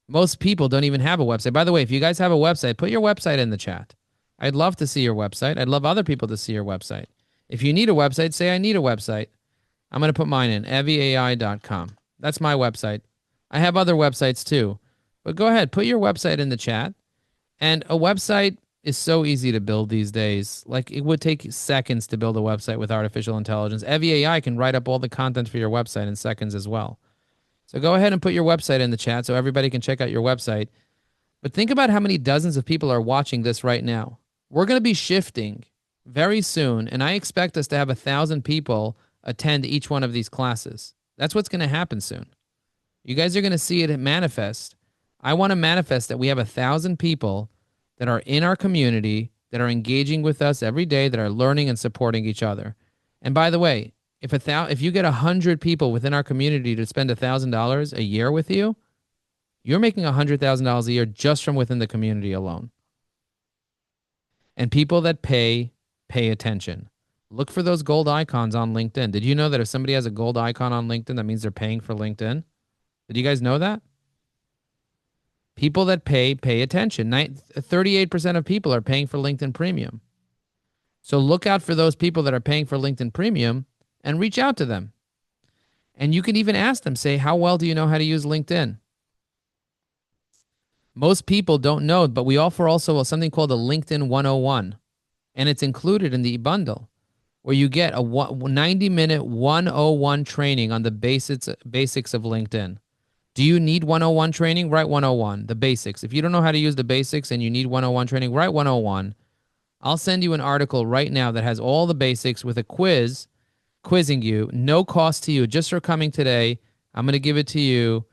Most people don't even have a website. By the way, if you guys have a website, put your website in the chat. I'd love to see your website. I'd love other people to see your website. If you need a website, say I need a website. I'm going to put mine in, evieai.com. That's my website. I have other websites too. But go ahead, put your website in the chat. And a website is so easy to build these days. Like, it would take seconds to build a website with artificial intelligence. Evie AI can write up all the content for your website in seconds as well. So go ahead and put your website in the chat so everybody can check out your website. But think about how many dozens of people are watching this right now. We're going to be shifting very soon, and I expect us to have 1,000 people attend each one of these classes. That's what's going to happen soon. You guys are going to see it manifest. I want to manifest that we have 1,000 people that are in our community, that are engaging with us every day, that are learning and supporting each other. And by the way, if you get 100 people within our community to spend $1,000 a year with you, you're making $100,000 a year just from within the community alone. And people that pay attention. Look for those gold icons on LinkedIn. Did you know that if somebody has a gold icon on LinkedIn, that means they're paying for LinkedIn? Did you guys know that? People that pay attention. 38% of people are paying for LinkedIn Premium. So look out for those people that are paying for LinkedIn Premium and reach out to them. And you can even ask them, say, how well do you know how to use LinkedIn? Most people don't know, but we offer also something called a LinkedIn 101. And it's included in the bundle, where you get a 90-minute 101 training on the basics of LinkedIn. Do you need 101 training? Write 101, the basics. If you don't know how to use the basics and you need 101 training, write 101. I'll send you an article right now that has all the basics with a quiz, quizzing you, no cost to you, just for coming today. I'm going to give it to you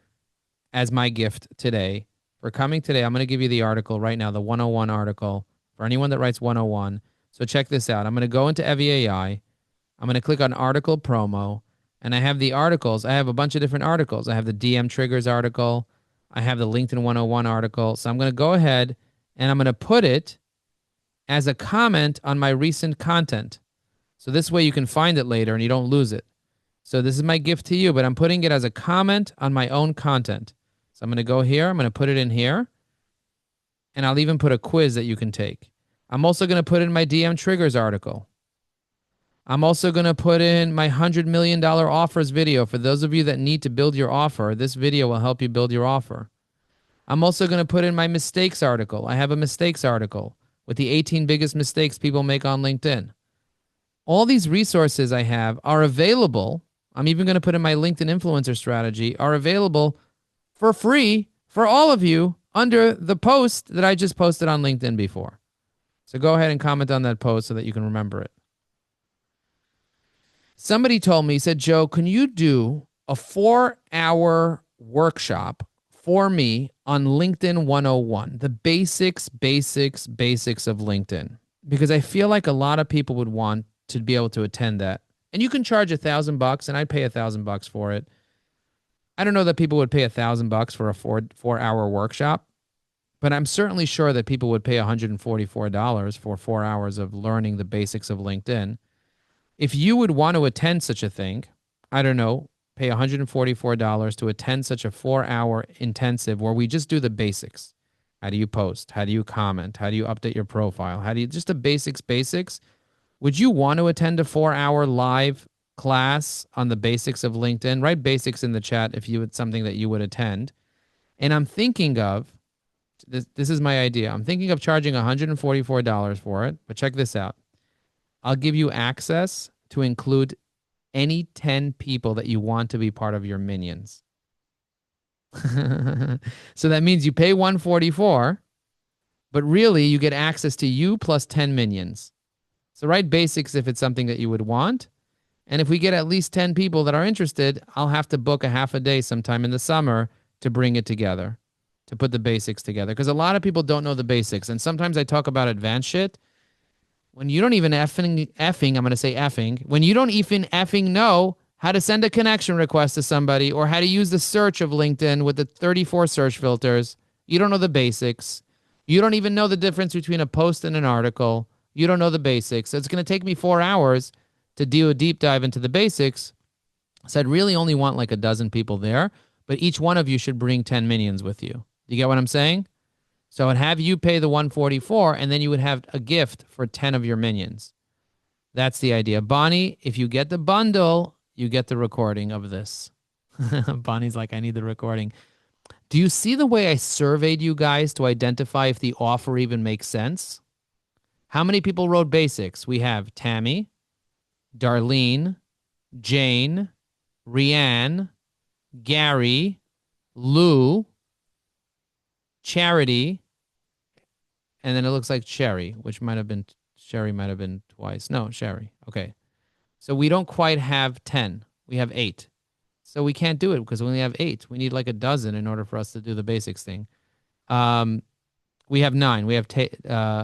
as my gift today. For coming today, I'm going to give you the article right now, the 101 article, for anyone that writes 101. So check this out. I'm going to go into Evie AI. I'm going to click on article promo. And I have the articles. I have a bunch of different articles. I have the DM triggers article. I have the LinkedIn 101 article. So I'm going to go ahead and I'm going to put it as a comment on my recent content. So this way you can find it later and you don't lose it. So this is my gift to you, but I'm putting it as a comment on my own content. So I'm going to go here. I'm going to put it in here. And I'll even put a quiz that you can take. I'm also going to put in my DM triggers article. I'm also going to put in my $100 million offers video. For those of you that need to build your offer, this video will help you build your offer. I'm also going to put in my mistakes article. I have a mistakes article with the 18 biggest mistakes people make on LinkedIn. all these resources I have are available. I'm even going to put in my LinkedIn influencer strategy, are available for free for all of you under the post that I just posted on LinkedIn before. So go ahead and comment on that post so that you can remember it. Somebody told me, he said, Joe, can you do a 4-hour workshop for me on LinkedIn 101, the basics of LinkedIn? Because I feel like a lot of people would want to be able to attend that. And you can charge $1,000 and I'd pay $1,000 for it. I don't know that people would pay $1,000 for a 4-hour workshop, but I'm certainly sure that people would pay $144 for 4 hours of learning the basics of LinkedIn. If you would want to attend such a thing, I don't know, pay $144 to attend such a 4-hour intensive where we just do the basics. How do you post? How do you comment? How do you update your profile? How do you, just the basics. Would you want to attend a 4-hour live class on the basics of LinkedIn? Write basics in the chat if you had something that you would attend. And I'm thinking of, this is my idea. I'm thinking of charging $144 for it, but check this out. I'll give you access to include any 10 people that you want to be part of your minions. So that means you pay $144, but really you get access to you plus 10 minions. So write basics if it's something that you would want. And if we get at least 10 people that are interested, I'll have to book a half a day sometime in the summer to bring it together, to put the basics together. Because a lot of people don't know the basics. And sometimes I talk about advanced shit. When you don't even effing, I'm going to say effing, when you don't even effing know how to send a connection request to somebody or how to use the search of LinkedIn with the 34 search filters, you don't know the basics. You don't even know the difference between a post and an article. You don't know the basics. So it's going to take me 4 hours to do a deep dive into the basics. So I'd really only want like a dozen people there, but each one of you should bring 10 minions with you. You get what I'm saying? So I'd have you pay the $144, and then you would have a gift for 10 of your minions. That's the idea. Bonnie, if you get the bundle, you get the recording of this. Bonnie's like, I need the recording. Do you see the way I surveyed you guys to identify if the offer even makes sense? How many people wrote basics? We have Tammy, Darlene, Jane, Rianne, Gary, Lou, Charity, and then it looks like Sherry, which might have been, Sherry might have been twice. No, Sherry. Okay. So we don't quite have 10. We have 8. So we can't do it because we only have 8. We need like a dozen in order for us to do the basics thing. We have 9. We have Teji.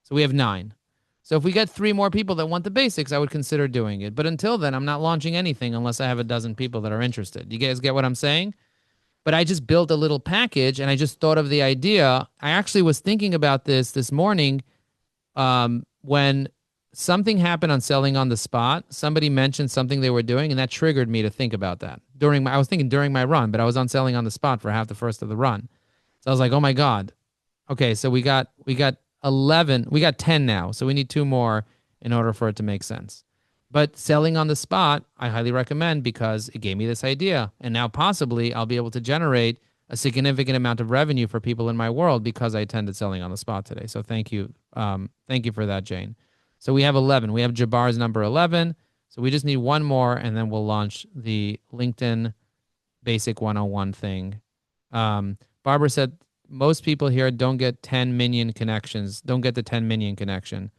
So we have 9. So if we get 3 more people that want the basics, I would consider doing it. But until then, I'm not launching anything unless I have a dozen people that are interested. You guys get what I'm saying? But I just built a little package and I just thought of the idea. I actually was thinking about this morning when something happened on Selling on the Spot. Somebody mentioned something they were doing and that triggered me to think about that. I was thinking during my run, but I was on Selling on the Spot for half the first of the run. So I was like, oh my God. Okay, so we got 11, we got 10 now. So we need 2 more in order for it to make sense. But Selling on the Spot, I highly recommend because it gave me this idea. And now possibly I'll be able to generate a significant amount of revenue for people in my world because I attended Selling on the Spot today. So thank you. Thank you for that, Jane. So we have 11. We have Jabbar's number 11. So we just need 1 more and then we'll launch the LinkedIn Basic 101 thing. Barbara said, most people here don't get 10 minion connections, don't get the 10 minion connection.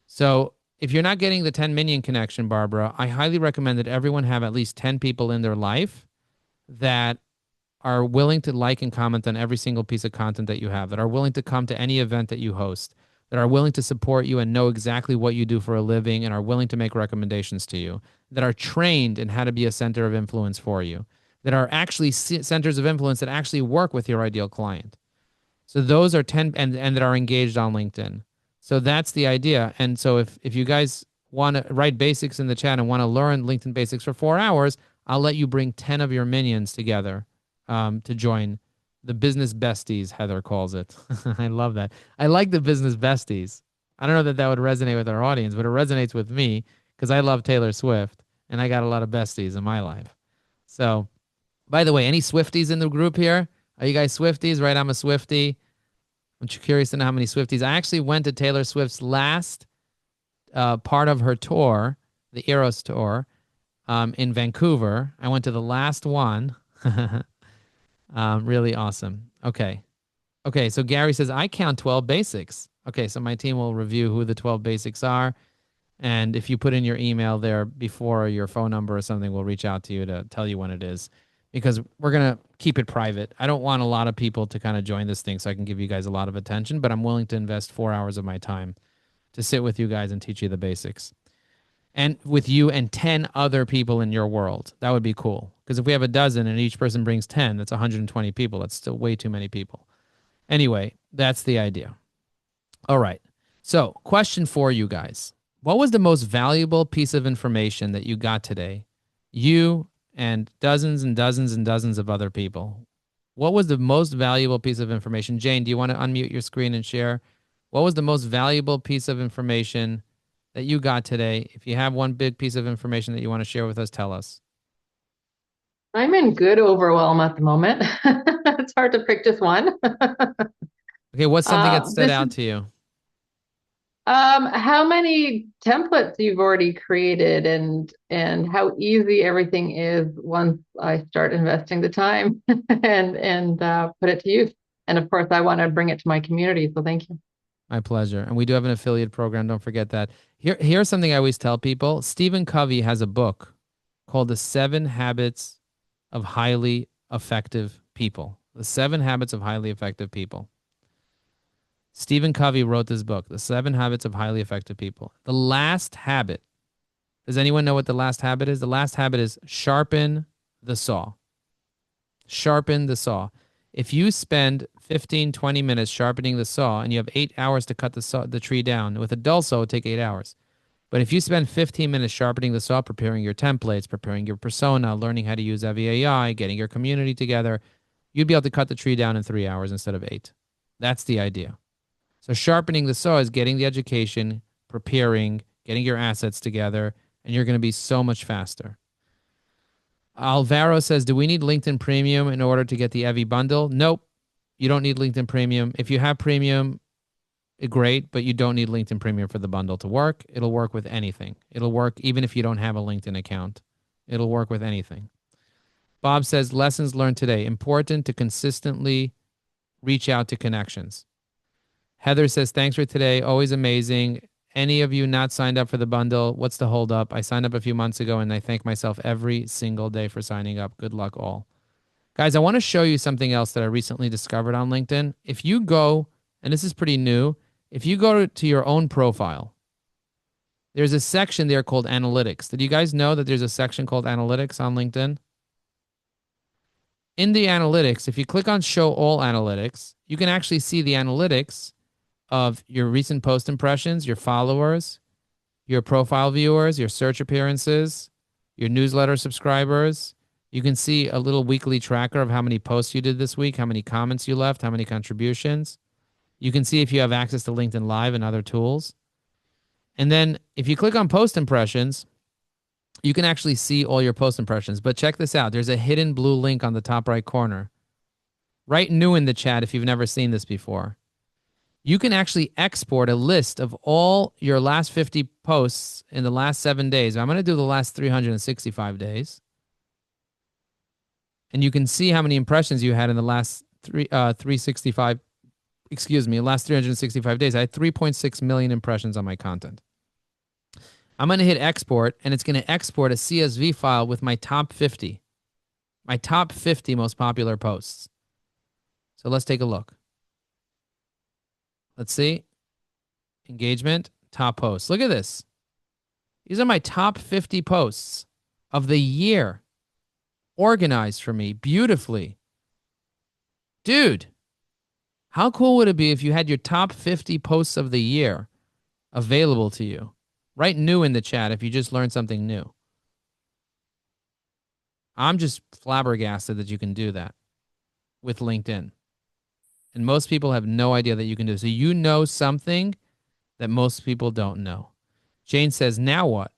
So if you're not getting the 10 minion connection, Barbara, I highly recommend that everyone have at least 10 people in their life that are willing to like and comment on every single piece of content that you have, that are willing to come to any event that you host, that are willing to support you and know exactly what you do for a living and are willing to make recommendations to you, that are trained in how to be a center of influence for you, that are actually centers of influence that actually work with your ideal client. So those are 10 and that are engaged on LinkedIn. So that's the idea. And so if you guys want to write basics in the chat and want to learn LinkedIn basics for 4 hours, I'll let you bring 10 of your minions together to join the business besties, Heather calls it. I love that. I like the business besties. I don't know that would resonate with our audience, but it resonates with me because I love Taylor Swift and I got a lot of besties in my life. So, by the way, any Swifties in the group here? Are you guys Swifties? Right, I'm a Swiftie. I'm curious to know how many Swifties. I actually went to Taylor Swift's last part of her tour, the Eros tour, in Vancouver. I went to the last one. Really awesome. Okay. Okay, so Gary says, I count 12 basics. Okay, so my team will review who the 12 basics are. And if you put in your email there before, your phone number or something, we'll reach out to you to tell you when it is, because we're going to keep it private. I don't want a lot of people to kind of join this thing so I can give you guys a lot of attention, but I'm willing to invest 4 hours of my time to sit with you guys and teach you the basics. And with you and 10 other people in your world. That would be cool. Because if we have a dozen and each person brings 10, that's 120 people. That's still way too many people. Anyway, that's the idea. All right. So, question for you guys. What was the most valuable piece of information that you got today? You and dozens and dozens and dozens of other people. What was the most valuable piece of information? Jane, do you want to unmute your screen and share? What was the most valuable piece of information that you got today? If you have one big piece of information that you want to share with us, tell us. I'm in good overwhelm at the moment. It's hard to pick just one. Okay, what's something that stood out to you? How many templates you've already created and how easy everything is once I start investing the time and put it to use. And of course, I want to bring it to my community. So thank you. My pleasure. And we do have an affiliate program. Don't forget that. Here's something I always tell people. Stephen Covey has a book called The 7 Habits of Highly Effective People. The 7 Habits of Highly Effective People. Stephen Covey wrote this book, The 7 Habits of Highly Effective People. The last habit. Does anyone know what the last habit is? The last habit is sharpen the saw. Sharpen the saw. If you spend 15, 20 minutes sharpening the saw and you have 8 hours to cut the tree down, with a dull saw, it would take 8 hours. But if you spend 15 minutes sharpening the saw, preparing your templates, preparing your persona, learning how to use EVI, getting your community together, you'd be able to cut the tree down in 3 hours instead of 8. That's the idea. So sharpening the saw is getting the education, preparing, getting your assets together, and you're going to be so much faster. Alvaro says, do we need LinkedIn Premium in order to get the EVI bundle? Nope. You don't need LinkedIn Premium. If you have Premium, great, but you don't need LinkedIn Premium for the bundle to work. It'll work with anything. It'll work even if you don't have a LinkedIn account. It'll work with anything. Bob says, lessons learned today. Important to consistently reach out to connections. Heather says, thanks for today. Always amazing. Any of you not signed up for the bundle, what's the hold up? I signed up a few months ago and I thank myself every single day for signing up. Good luck all. Guys, I want to show you something else that I recently discovered on LinkedIn. If you go, and this is pretty new, if you go to your own profile, there's a section there called Analytics. Did you guys know that there's a section called Analytics on LinkedIn? In the Analytics, if you click on Show All Analytics, you can actually see the analytics of your recent post impressions, your followers, your profile viewers, your search appearances, your newsletter subscribers. You can see a little weekly tracker of how many posts you did this week, how many comments you left, how many contributions. You can see if you have access to LinkedIn Live and other tools. And then if you click on post impressions, you can actually see all your post impressions. But check this out. There's a hidden blue link on the top right corner. Write new in the chat if you've never seen this before. You can actually export a list of all your last 50 posts in the last 7 days. I'm going to do the last 365 days. And you can see how many impressions you had in the last last 365 days. I had 3.6 million impressions on my content. I'm going to hit export, and it's going to export a CSV file with my top 50 most popular posts. So let's take a look. Let's see. Engagement, top posts. Look at this. These are my top 50 posts of the year, organized for me beautifully. Dude, how cool would it be if you had your top 50 posts of the year available to you? Write new in the chat if you just learned something new. I'm just flabbergasted that you can do that with LinkedIn. And most people have no idea that you can do it. So you know something that most people don't know. Jane says, now what?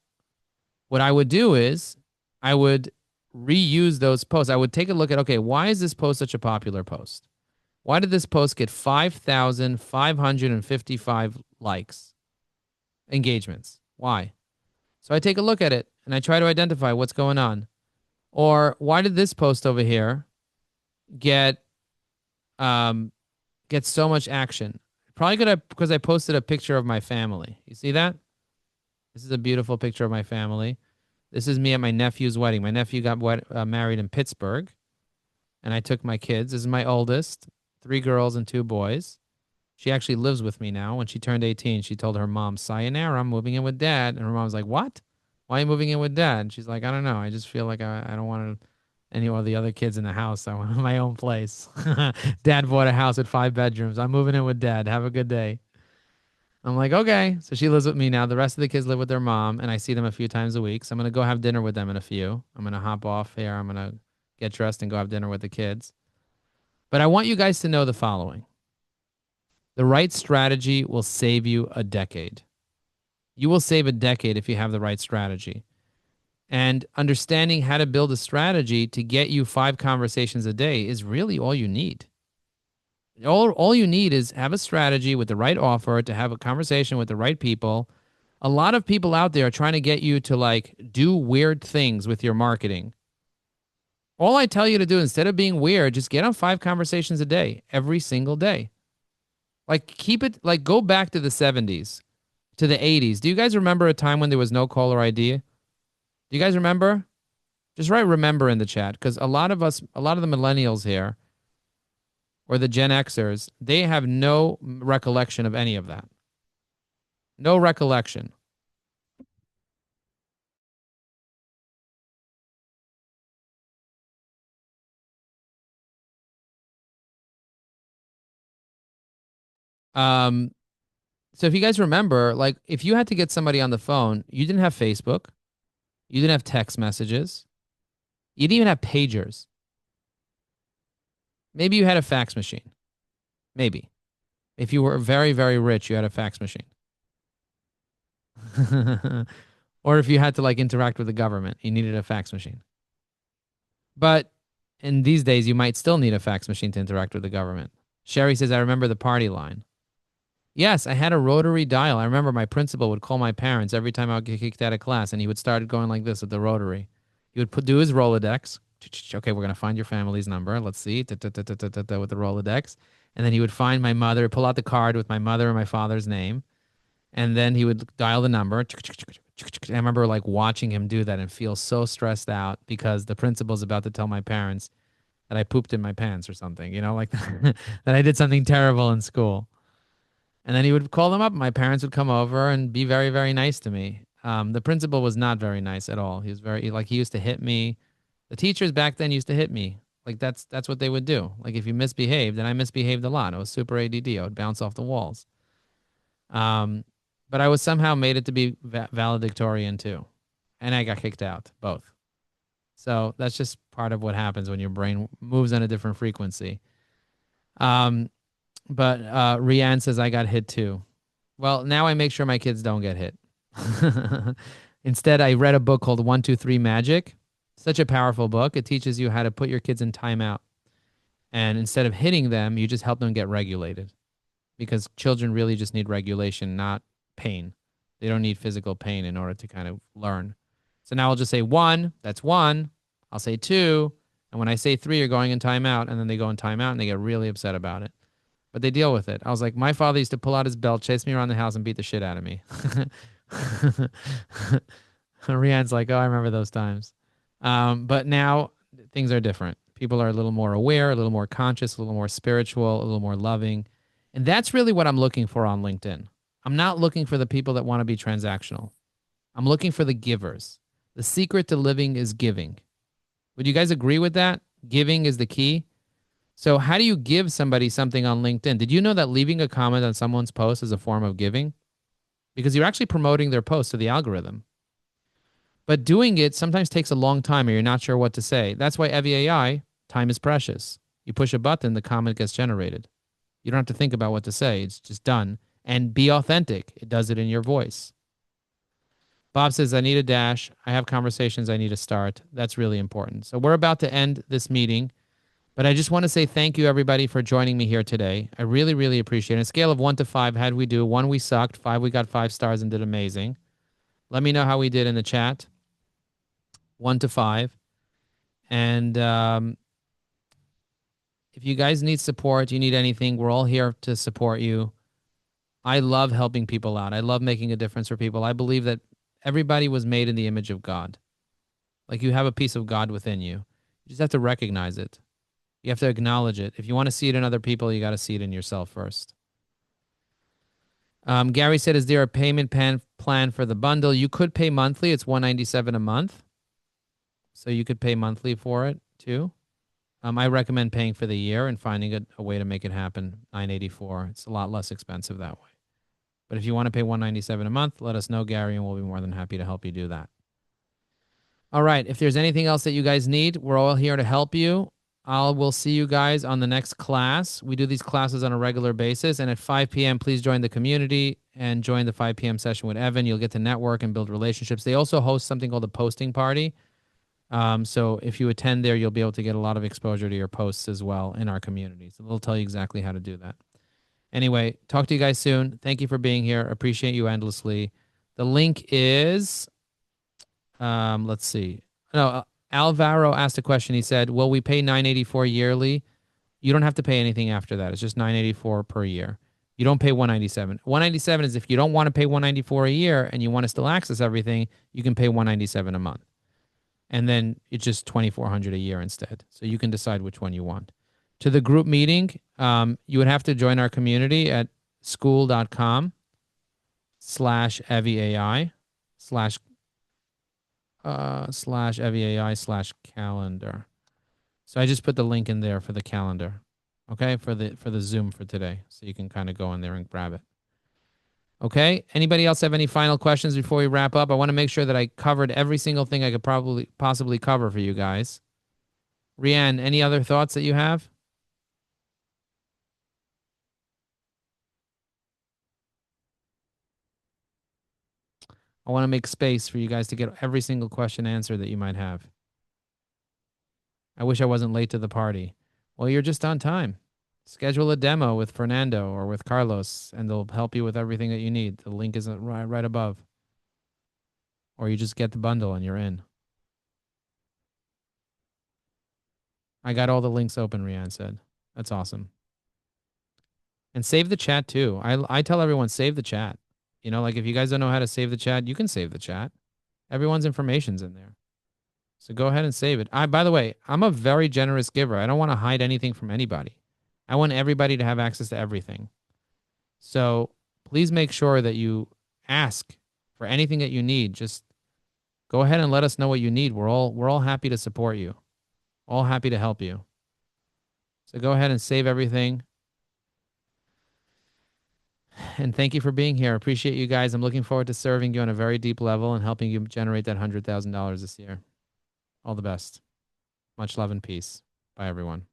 What I would do is I would reuse those posts. I would take a look at, okay, why is this post such a popular post? Why did this post get 5,555 likes, engagements? Why? So I take a look at it and I try to identify what's going on. Or why did this post over here get so much action? Probably because I posted a picture of my family. You see that? This is a beautiful picture of my family. This is me at my nephew's wedding. My nephew got married in Pittsburgh, and I took my kids. This is my oldest, 3 girls and 2 boys. She actually lives with me now. When she turned 18, she told her mom, "Sayonara, I'm moving in with Dad." And her mom was like, "What? Why are you moving in with Dad?" And she's like, "I don't know. I just feel like I don't want any of the other kids in the house. I want my own place." Dad bought a house with 5 bedrooms. I'm moving in with Dad. Have a good day. I'm like, okay. So she lives with me now. The rest of the kids live with their mom, and I see them a few times a week. So I'm going to go have dinner with them in a few. I'm going to hop off here. I'm going to get dressed and go have dinner with the kids. But I want you guys to know the following. The right strategy will save you a decade. You will save a decade if you have the right strategy. And understanding how to build a strategy to get you 5 conversations a day is really all you need. All you need is have a strategy with the right offer to have a conversation with the right people. A lot of people out there are trying to get you to like do weird things with your marketing. All I tell you to do, instead of being weird, just get on 5 conversations a day, every single day. Like keep it, like go back to the 70s, to the 80s. Do you guys remember a time when there was no caller ID? Do you guys remember? Just write "remember" in the chat, because a lot of the millennials here, or the Gen Xers, they have no recollection of any of that. No recollection. So if you guys remember, like if you had to get somebody on the phone, you didn't have Facebook, you didn't have text messages, you didn't even have pagers. Maybe you had a fax machine. Maybe. If you were very, very rich, you had a fax machine. Or if you had to like interact with the government, you needed a fax machine. But in these days, you might still need a fax machine to interact with the government. Sherry says, I remember the party line. Yes, I had a rotary dial. I remember my principal would call my parents every time I would get kicked out of class, and he would start going like this with the rotary. He would do his Rolodex. Okay, we're going to find your family's number. Let's see. With the Rolodex. And then he would find my mother, pull out the card with my mother and my father's name. And then he would dial the number. I remember like watching him do that and feel so stressed out because the principal's about to tell my parents that I pooped in my pants or something, you know, like that I did something terrible in school. And then he would call them up. My parents would come over and be very, very nice to me. The principal was not very nice at all. He was he used to hit me. The teachers back then used to hit me. Like that's what they would do. Like if you misbehaved, and I misbehaved a lot. I was super ADD. I would bounce off the walls. But I was somehow made it to be valedictorian too. And I got kicked out, both. So that's just part of what happens when your brain moves on a different frequency. But Rianne says, I got hit too. Well, now I make sure my kids don't get hit. Instead, I read a book called 1, 2, 3 Magic. Such a powerful book. It teaches you how to put your kids in timeout. And instead of hitting them, you just help them get regulated. Because children really just need regulation, not pain. They don't need physical pain in order to kind of learn. So now I'll just say 1, that's 1. I'll say 2. And when I say 3, you're going in timeout. And then they go in timeout and they get really upset about it. But they deal with it. I was like, my father used to pull out his belt, chase me around the house, and beat the shit out of me. Rianne's like, oh, I remember those times. But now things are different. People are a little more aware, a little more conscious, a little more spiritual, a little more loving. And that's really what I'm looking for on LinkedIn. I'm not looking for the people that want to be transactional. I'm looking for the givers. The secret to living is giving. Would you guys agree with that? Giving is the key. So how do you give somebody something on LinkedIn? Did you know that leaving a comment on someone's post is a form of giving? Because you're actually promoting their post to the algorithm. But doing it sometimes takes a long time or you're not sure what to say. That's why Evie AI, time is precious. You push a button, the comment gets generated. You don't have to think about what to say. It's just done. And be authentic. It does it in your voice. Bob says, I need a dash. I have conversations I need to start. That's really important. So we're about to end this meeting. But I just want to say thank you, everybody, for joining me here today. I really, really appreciate it. On a scale of 1 to 5, how'd we do? 1, we sucked. 5, we got 5 stars and did amazing. Let me know how we did in the chat. 1 to 5. And if you guys need support, you need anything, we're all here to support you. I love helping people out. I love making a difference for people. I believe that everybody was made in the image of God. Like you have a piece of God within you. You just have to recognize it. You have to acknowledge it. If you want to see it in other people, you got to see it in yourself first. Gary said, is there a payment plan for the bundle? You could pay monthly. It's $197 a month. So you could pay monthly for it too. I recommend paying for the year and finding a way to make it happen. $984. It's a lot less expensive that way. But if you want to pay $197 a month, let us know, Gary, and we'll be more than happy to help you do that. All right. If there's anything else that you guys need, we're all here to help you. We'll see you guys on the next class. We do these classes on a regular basis. And at 5 p.m., please join the community and join the 5 p.m. session with Evan. You'll get to network and build relationships. They also host something called a posting party. So if you attend there, you'll be able to get a lot of exposure to your posts as well in our community. So they'll tell you exactly how to do that. Anyway, talk to you guys soon. Thank you for being here. Appreciate you endlessly. The link is, let's see. No, Alvaro asked a question. He said, will we pay $984 yearly? You don't have to pay anything after that. It's just $984 per year. You don't pay $197. $197 is if you don't want to pay $194 a year and you want to still access everything, you can pay $197 a month. And then it's just $2,400 a year instead. So you can decide which one you want. To the group meeting, you would have to join our community at school.com/EVAI/EVAI/calendar. So I just put the link in there for the calendar, okay, for the Zoom for today. So you can kind of go in there and grab it. Okay. Anybody else have any final questions before we wrap up? I want to make sure that I covered every single thing I could possibly cover for you guys. Rianne, any other thoughts that you have? I want to make space for you guys to get every single question answered that you might have. I wish I wasn't late to the party. Well, you're just on time. Schedule a demo with Fernando or with Carlos, and they'll help you with everything that you need. The link is right above. Or you just get the bundle and you're in. I got all the links open, Rianne said. That's awesome. And save the chat too. I tell everyone, save the chat. You know, like if you guys don't know how to save the chat, you can save the chat. Everyone's information's in there. So go ahead and save it. By the way, I'm a very generous giver. I don't want to hide anything from anybody. I want everybody to have access to everything. So please make sure that you ask for anything that you need. Just go ahead and let us know what you need. We're all happy to support you. All happy to help you. So go ahead and save everything. And thank you for being here. I appreciate you guys. I'm looking forward to serving you on a very deep level and helping you generate that $100,000 this year. All the best. Much love and peace. Bye, everyone.